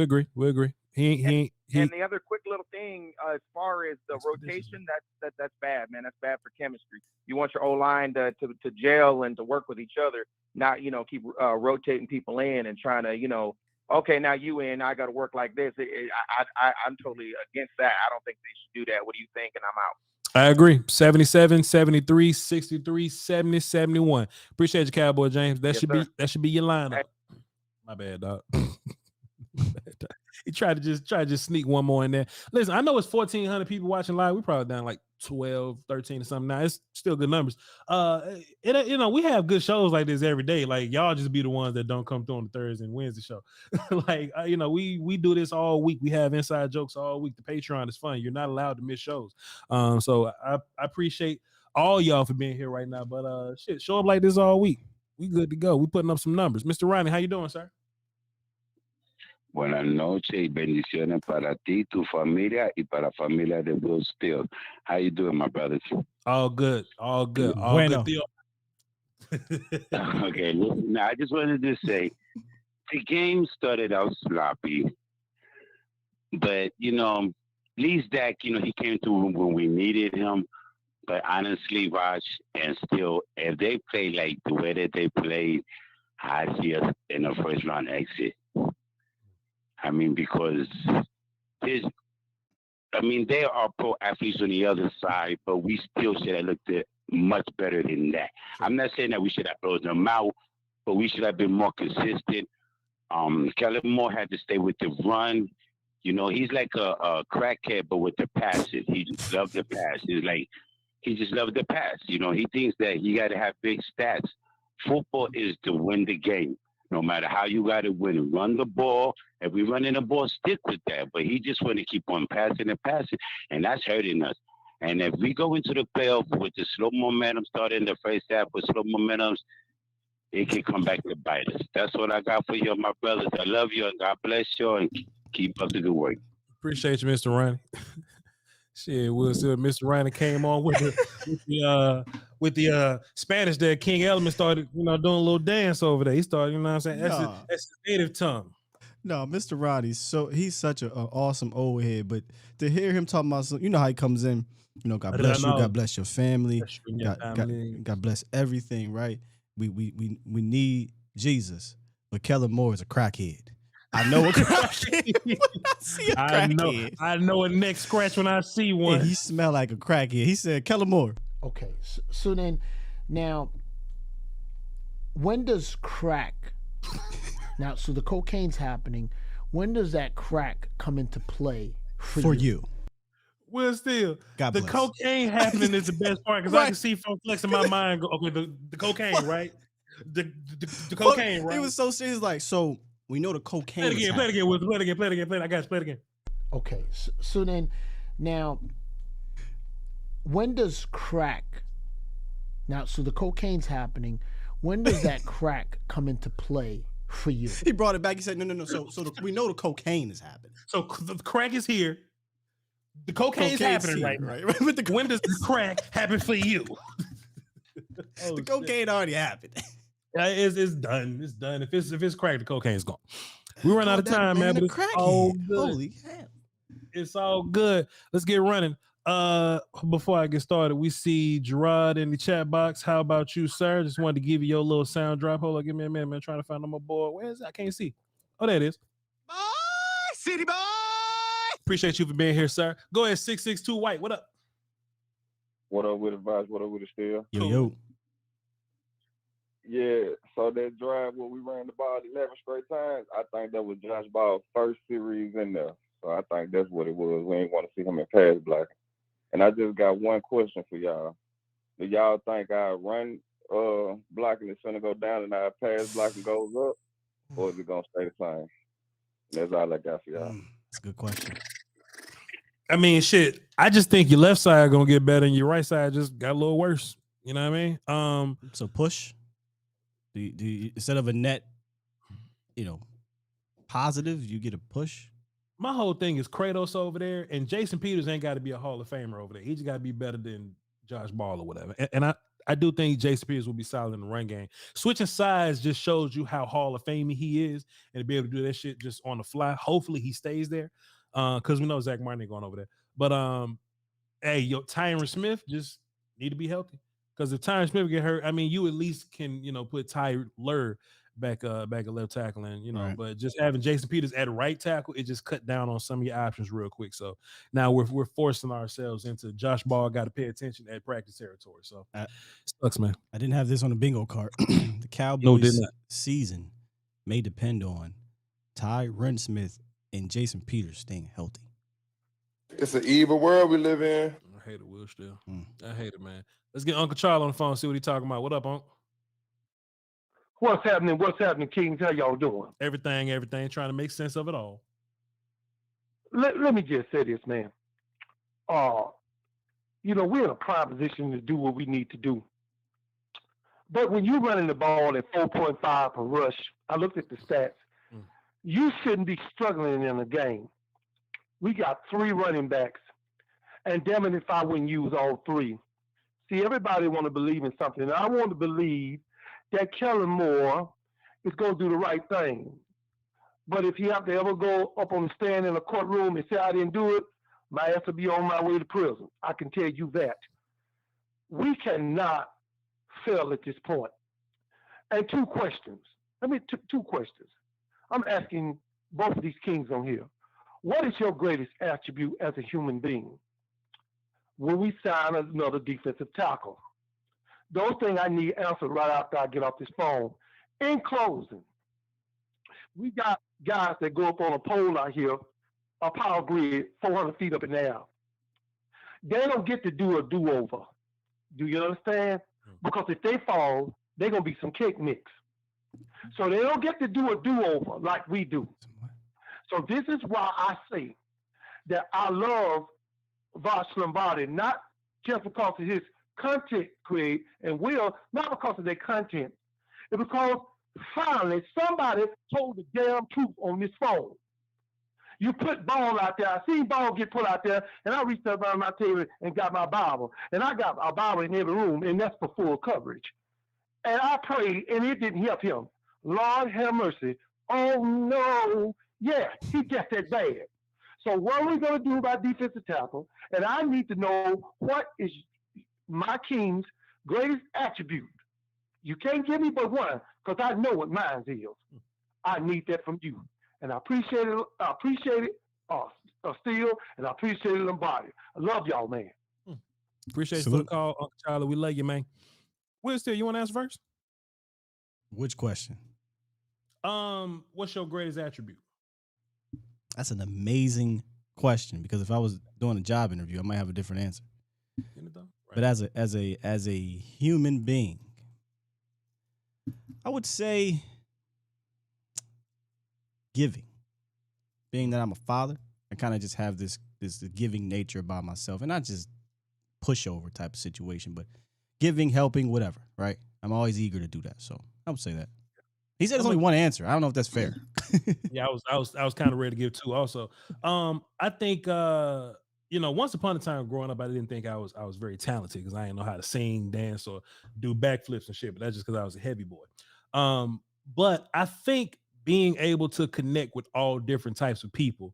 agree. We agree. He and the other quick little thing, as far as the rotation, that's bad, man. That's bad for chemistry. You want your O-line to gel and to work with each other, not keep rotating people in and trying to okay, now you in, I got to work like this. I'm totally against that. I don't think they should do that. What do you think? And I'm out. I agree. 77, 73, 63, 70, 71. Appreciate you, Cowboy James. That should be your lineup. My bad, dog. He tried to just sneak one more in there. Listen, I know it's 1,400 people watching live. We're probably down like 12, 13 or something now. It's still good numbers. We have good shows like this every day. Like, y'all just be the ones that don't come through on the Thursday and Wednesday show. We do this all week. We have inside jokes all week. The Patreon is fun. You're not allowed to miss shows. So I appreciate all y'all for being here right now. But show up like this all week. We good to go. We putting up some numbers. Mr. Ronnie, how you doing, sir? Buenas noches y bendiciones para ti, tu familia, y para familia de Will Steele. How you doing, my brothers? All good. All good. All bueno. good. Okay, listen, now I just wanted to say, the game started out sloppy, but, at least Dak, he came through when we needed him. But honestly, Voch and Steele, if they play like the way that they played, I see us in the first round exit. I mean, because there are pro athletes on the other side, but we still should have looked at much better than that. I'm not saying that we should have blown them out, but we should have been more consistent. Kellen Moore had to stay with the run. He's like a crackhead, but with the passes. He just loved the pass. He just loved the pass. He thinks that he got to have big stats. Football is to win the game. No matter how you got to win, run the ball. If we run in the ball, stick with that. But he just want to keep on passing and passing, and that's hurting us. And if we go into the playoff with the slow momentum, starting the first half with slow momentums, it can come back to bite us. That's what I got for you, my brothers. I love you, and God bless you, and keep up the good work. Appreciate you, Mr. Ronnie. Shit, Will Steele, Mr. Ronnie came on with the Spanish there. King Element started, doing a little dance over there. He started, That's his native tongue. No, Mr. Ronnie, he's such an awesome old head. But to hear him talking about, how he comes in, God bless you, God bless your family, God bless everything, right? We need Jesus, but Kellen Moore is a crackhead. I know a crackhead when I see a crackhead. I know a neck scratch when I see one. Yeah, he smelled like a crackhead. He said, Kellen Moore. Okay, so then, now, when does crack... Now, so the cocaine's happening. When does that crack come into play for you? Will Steele, God bless. The cocaine happening is the best part because I can see folks flexing my mind. Okay, the cocaine, right? The cocaine, right? It was so serious, like, so we know the cocaine. Play it again, Will. Play it again. I got you. Play it again. Okay, so then, now, when does crack... Now, so the cocaine's happening. When does that crack come into play for you? He brought it back. He said, no. So we know the cocaine is happening. So the crack is here. The cocaine's happening right? When does the crack happen for you? The cocaine already happened. It's done. It's done. If it's crack, the cocaine's gone. We run out of time, man. But it's all good. Holy hell. It's all good. Let's get running. Before I get started, we see Gerard in the chat box. How about you, sir? Just wanted to give you your little sound drop. Hold on, give me a minute, man. Trying to find my board. Where is it? I can't see. Oh, there it is. Boy, city boy. Appreciate you for being here, sir. Go ahead, 662 White. What up? What up with the Voch? What up with the Steele? Yo. Yeah, so that drive where we ran the ball 11 straight times, I think that was Josh Ball's first series in there. So I think that's what it was. We ain't want to see him in pass blocking. And I just got one question for y'all. Do y'all think our run blocking is going to go down and our pass blocking goes up? Or is it going to stay the same? That's all I got for y'all. That's a good question. I mean, shit. I just think your left side gonna get better, and your right side just got a little worse. You know what I mean? So push. Do you, instead of a net, positive, you get a push. My whole thing is Kratos over there, and Jason Peters ain't got to be a Hall of Famer over there. He just got to be better than Josh Ball or whatever. And I do think Jason Peters will be solid in the run game. Switching sides just shows you how Hall of Famey he is, and to be able to do that shit just on the fly. Hopefully he stays there, because we know Zach Martin ain't going over there. But hey, Tyron Smith just need to be healthy, because if Tyron Smith get hurt, I mean, you at least can put Tyler back at left tackle, and Right. but just having Jason Peters at right tackle, it just cut down on some of your options real quick. So now we're forcing ourselves into Josh Ball got to pay attention at practice territory. So sucks, man. I didn't have this on the bingo card. The Cowboys season may depend on Tyron Smith and Jason Peters staying healthy. It's an evil world we live in. I hate it, Will. Still, I hate it, man. Let's get Uncle Charlie on the phone. See what he talking about. What up, Uncle? What's happening? What's happening, Kings? How y'all doing? Everything. Trying to make sense of it all. Let me just say this, man. We're in a prime position to do what we need to do. But when you're running the ball at 4.5 per rush, I looked at the stats. You shouldn't be struggling in a game. We got 3 running backs, and damn it if I wouldn't use all 3. See, everybody want to believe in something. And I want to believe that Kellen Moore is going to do the right thing. But if you have to ever go up on the stand in a courtroom and say I didn't do it, my ass will be on my way to prison. I can tell you that. We cannot fail at this point. And 2 questions. Two questions. I'm asking both of these kings on here. What is your greatest attribute as a human being? Will we sign another defensive tackle? Those things I need answered right after I get off this phone. In closing, we got guys that go up on a pole out here, a power grid, 400 feet up in the air. They don't get to do a do-over. Do you understand? Because if they fall, they're going to be some cake mix. So they don't get to do a do-over like we do. So this is why I say that I love Voch Lombardi, not just because of his content create and will, not because of their content. It's because finally somebody told the damn truth on this phone. You put Ball out there. I seen Ball get put out there, and I reached up around my table and got my Bible. And I got a Bible in every room, and that's for full coverage. And I prayed, and it didn't help him. Lord have mercy. Oh, no. Yeah, he just that bad. So what are we going to do about defensive tackle? And I need to know what is my King's greatest attribute. You can't give me but one, because I know what mine is. I need that from you. And I appreciate it. Steele, and I appreciate it, Lombardi. I love y'all, man. Appreciate you for the call, Uncle Charlie. We love you, man. Will Steele, you want to answer first? Which question? What's your greatest attribute? That's an amazing question, because if I was doing a job interview, I might have a different answer. But as a human being, I would say giving. Being that I'm a father, I kind of just have this giving nature about myself, and not just pushover type of situation, but giving, helping, whatever. Right? I'm always eager to do that, so I would say that. He said there's only one answer. I don't know if that's fair. Yeah, I was kind of ready to give 2 also. I think once upon a time growing up, I didn't think I was very talented, because I didn't know how to sing, dance, or do backflips and shit. But that's just because I was a heavy boy. But I think being able to connect with all different types of people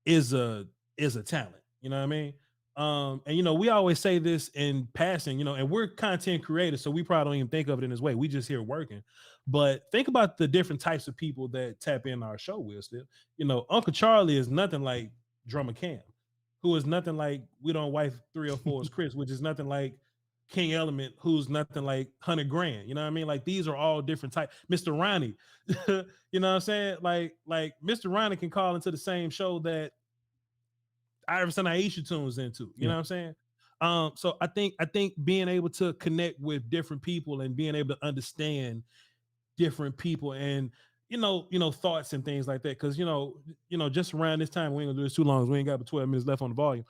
is a talent. You know what I mean? And we always say this in passing, and we're content creators, so we probably don't even think of it in this way. We just here working. But think about the different types of people that tap in our show with still. Uncle Charlie is nothing like Drummer Cam, who is nothing like We Don't Wife 304's Chris, which is nothing like King Element, who's nothing like 100 Grand. You know what I mean? Like, these are all different types. Mr. Ronnie, you know what I'm saying? Like Mr. Ronnie can call into the same show that Iverson Aisha tunes into. You know what I'm saying? So I think being able to connect with different people and being able to understand different people, and thoughts and things like that. Cause just around this time, we ain't gonna do this too long. We ain't got but 12 minutes left on the volume.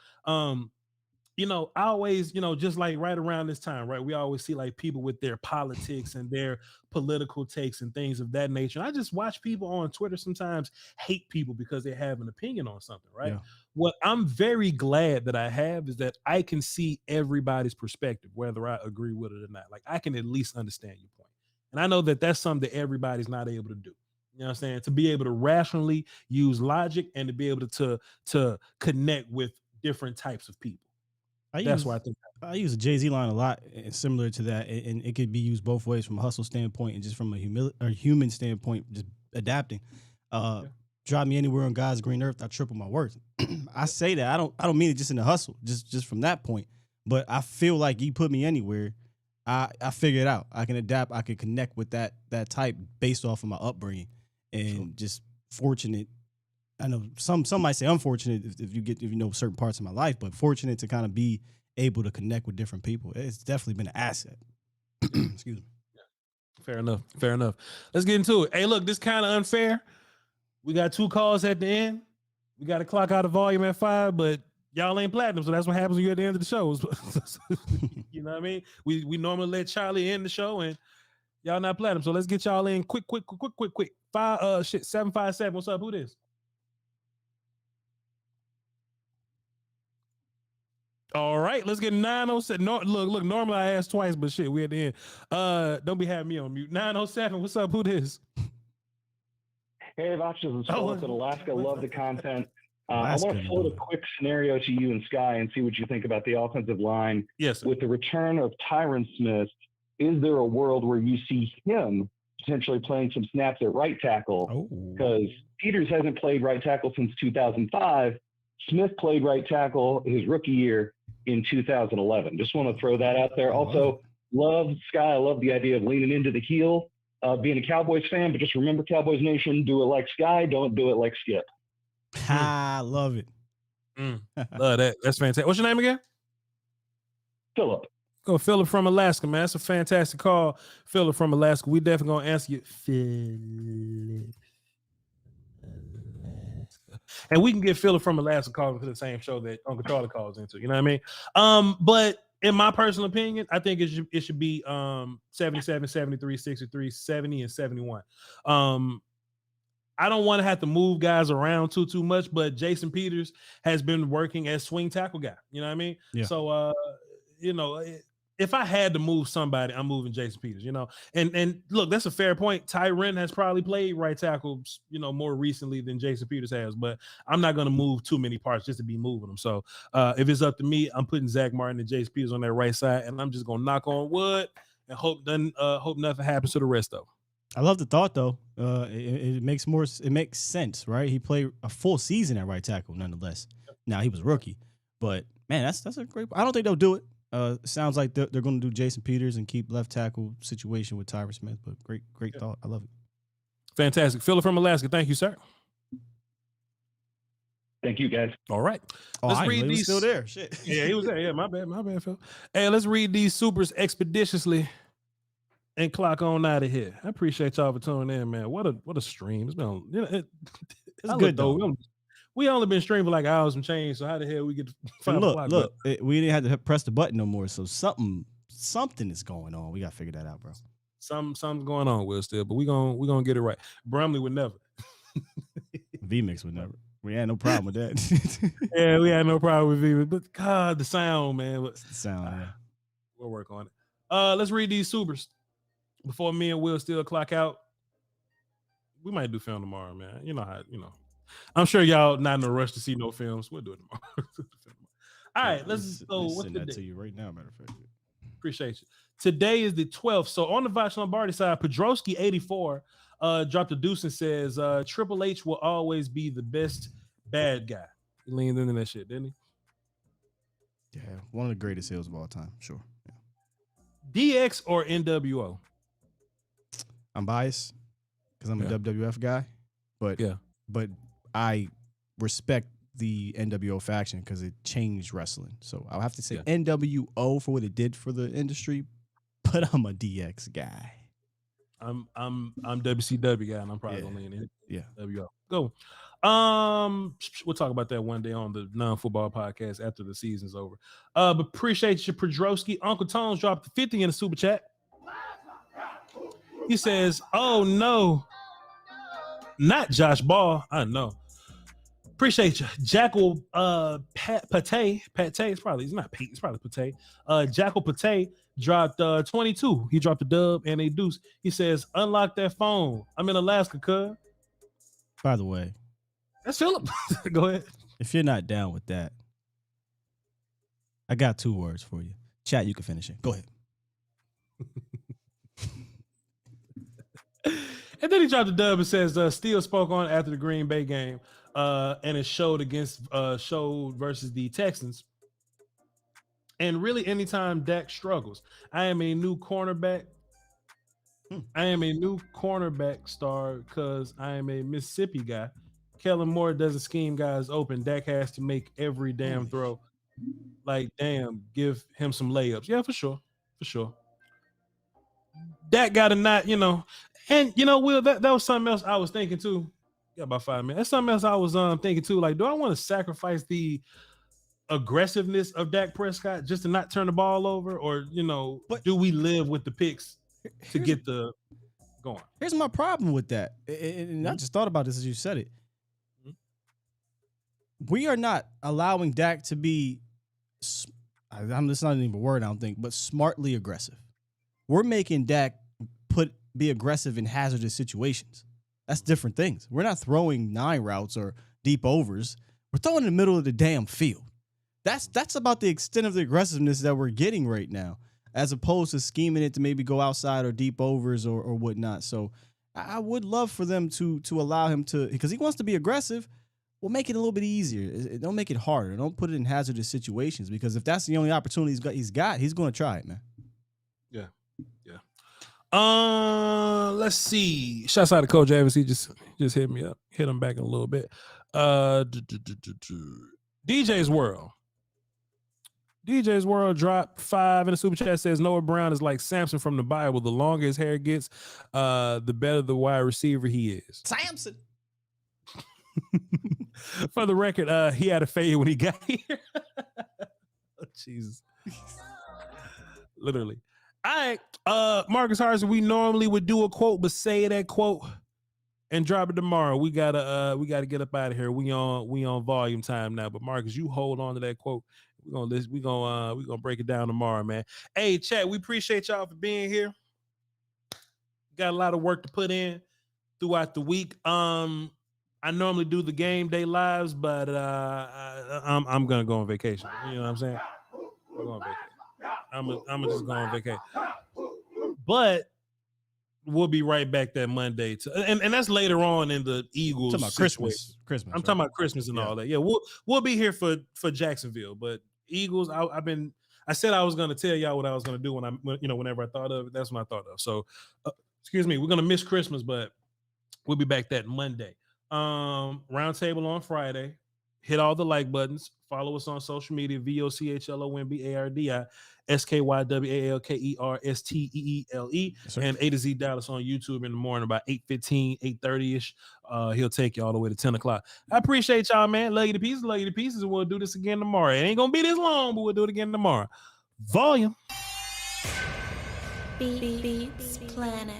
I always, just like right around this time, right? We always see like people with their politics and their political takes and things of that nature. And I just watch people on Twitter sometimes hate people because they have an opinion on something, right? Yeah. What I'm very glad that I have is that I can see everybody's perspective, whether I agree with it or not. Like I can at least understand your point. And I know that that's something that everybody's not able to do. You know what I'm saying? To be able to rationally use logic and to be able to connect with different types of people. That's why I think I use a Jay-Z line a lot, and similar to that, and it could be used both ways, from a hustle standpoint and just from a human standpoint, just adapting. Drop me anywhere on God's green earth, I triple my worth. I say that I don't mean it just in the hustle, just from that point, but I feel like you put me anywhere, I figure it out. I can adapt. I can connect with that type based off of my upbringing, and just fortunate. I know some might say unfortunate if you know certain parts of my life, but fortunate to kind of be able to connect with different people. It's definitely been an asset. Excuse me. Fair enough. Let's get into it. Hey, look, this kind of unfair. We got 2 calls at the end. We got to clock out the volume at 5, but y'all ain't platinum, so that's what happens when you're at the end of the show. You know what I mean? We normally let Charlie end the show, and y'all not platinum, so let's get y'all in quick. 757. What's up? Who this? All right, let's get 907. Look, normally I ask twice, but shit, we at the end. Don't be having me on mute. 907, what's up? Who this? Hey, Voch, this is Philip in Alaska. Love the content. I want to float a quick scenario to you and Sky and see what you think about the offensive line. Yes. With the return of Tyron Smith, is there a world where you see him potentially playing some snaps at right tackle? Because Peters hasn't played right tackle since 2005. Smith played right tackle his rookie year in 2011. Just want to throw that out there. Also, love Sky. I love the idea of leaning into the heel, being a Cowboys fan, but just remember, Cowboys Nation, do it like Sky, don't do it like Skip. I love it. Love that. That's fantastic. What's your name again? Philip. Go Philip from Alaska, man. That's a fantastic call. Philip from Alaska. We definitely gonna answer you. Philip. And we can get Philip from Alaska calling to the same show that Uncle Charlie calls into. You know what I mean? But in my personal opinion, I think it should be 77, 73, 63, 70, and 71. I don't want to have to move guys around too much, but Jason Peters has been working as swing tackle guy. You know what I mean? Yeah. So if I had to move somebody, I'm moving Jason Peters, and look, that's a fair point. Tyron has probably played right tackle, more recently than Jason Peters has, but I'm not going to move too many parts just to be moving them. So if it's up to me, I'm putting Zach Martin and Jason Peters on that right side, and I'm just going to knock on wood and hope nothing happens to the rest of them. I love the thought though. It makes sense, right? He played a full season at right tackle nonetheless. Now he was rookie, but man, that's a great. I don't think they'll do it. Sounds like they're going to do Jason Peters and keep left tackle situation with Tyron Smith, but great thought. I love it. Fantastic. Philip from Alaska. Thank you, sir. Thank you, guys. All right. Let's read these. Still there. Shit. Yeah, he was there. Yeah, my bad, Phil. Hey, let's read these supers expeditiously and clock on out of here. I appreciate y'all for tuning in, man. What a stream. It's been, it's good though. We only been streaming for like hours and change, so how the hell we get to 5 o'clock? Look, we didn't have to press the button no more, so something is going on. We got to figure that out, bro. Something's going on, Will, still, but we gonna get it right. Brumley would never. V-Mix would never. We had no problem with that. Yeah, we had no problem with V-Mix, but God, the sound, man. The sound, yeah. We'll work on it. Let's read these supers before me and Will still clock out. We might do film tomorrow, man. You know how, I'm sure y'all not in a rush to see no films. We'll do it tomorrow. All right, let's go. What's the that day? to you right now, matter of fact. Appreciate you. Today is the 12th. So on the Voch Lombardi side, Podrowski 84 dropped a deuce and says Triple H will always be the best bad guy. He leaned into that shit, didn't he? Yeah, one of the greatest heels of all time, sure. Yeah. DX or NWO? I'm biased because I'm a WWF guy, but I respect the NWO faction because it changed wrestling. So I'll have to say NWO for what it did for the industry, but I'm a DX guy. I'm WCW guy, and I'm probably gonna lean in. Yeah. WO. Go. We'll talk about that one day on the non-football podcast after the season's over. But appreciate you, Pedrowski. Uncle Tones dropped the 50 in the super chat. He says, "Oh no, not Josh Ball." I know. Appreciate you, Jackal. Pate. It's probably Pate. Jackal Pate dropped 22. He dropped a dub and a deuce. He says, "Unlock that phone. I'm in Alaska, cuz." By the way, that's Philip. Go ahead. If you're not down with that, I got 2 words for you. Chat, you can finish it. Go ahead. And then he dropped the dub and says, Steele spoke on after the Green Bay game, and it showed versus the Texans. And really, anytime Dak struggles, I am a new cornerback star because I am a Mississippi guy. Kellen Moore doesn't scheme guys open. Dak has to make every damn throw. Like, damn, give him some layups. Yeah, for sure. Dak got to not, and Will, that was something else I was thinking too. Got about 5 minutes. That's something else I was thinking too. Like, do I want to sacrifice the aggressiveness of Dak Prescott just to not turn the ball over, or do we live with the picks to get the going? Here's my problem with that, and I just thought about this as you said it. We are not allowing Dak to be. That's not even a word, I don't think, but smartly aggressive. We're making Dak be aggressive in hazardous situations. That's different things. We're not throwing 9 routes or deep overs. We're throwing in the middle of the damn field. That's about the extent of the aggressiveness that we're getting right now, as opposed to scheming it to maybe go outside or deep overs or whatnot. So I would love for them to allow him to, because he wants to be aggressive. We'll make it a little bit easier. Don't make it harder. Don't put it in hazardous situations, because if that's the only opportunity he's got, he's going to try it, man. Yeah. Let's see. Shouts out to Coach Evans. He just hit me up. Hit him back in a little bit. DJ's World dropped 5 in the super chat. Says Noah Brown is like Samson from the Bible. The longer his hair gets, the better the wide receiver he is. Samson. For the record, he had a fade when he got here. Oh, Jesus. Literally. All right, Marcus Harrison, we normally would do a quote, but say that quote and drop it tomorrow. We gotta get up out of here. We on volume time now. But Marcus, you hold on to that quote. We're gonna break it down tomorrow, man. Hey, chat, we appreciate y'all for being here. Got a lot of work to put in throughout the week. I normally do the game day lives, but I'm gonna go on vacation. You know what I'm saying? I'm going on vacation. I'm just going on vacation. But we'll be right back that Monday. And that's later on in the Eagles. I'm talking about Christmas. I'm talking about Christmas and all that. Yeah, we'll be here for Jacksonville. But Eagles, I said I was going to tell y'all what I was going to do whenever I thought of it. That's when I thought of. So, excuse me, we're going to miss Christmas, but we'll be back that Monday. Roundtable on Friday. Hit all the like buttons. Follow us on social media, VOCHLOMBARDI, SKYWALKERSTEELE, and A to Z Dallas on YouTube in the morning about 8:15, 8:30-ish. He'll take you all the way to 10 o'clock. I appreciate y'all, man. Love you to pieces, and we'll do this again tomorrow. It ain't going to be this long, but we'll do it again tomorrow. Volume. Beats Planet.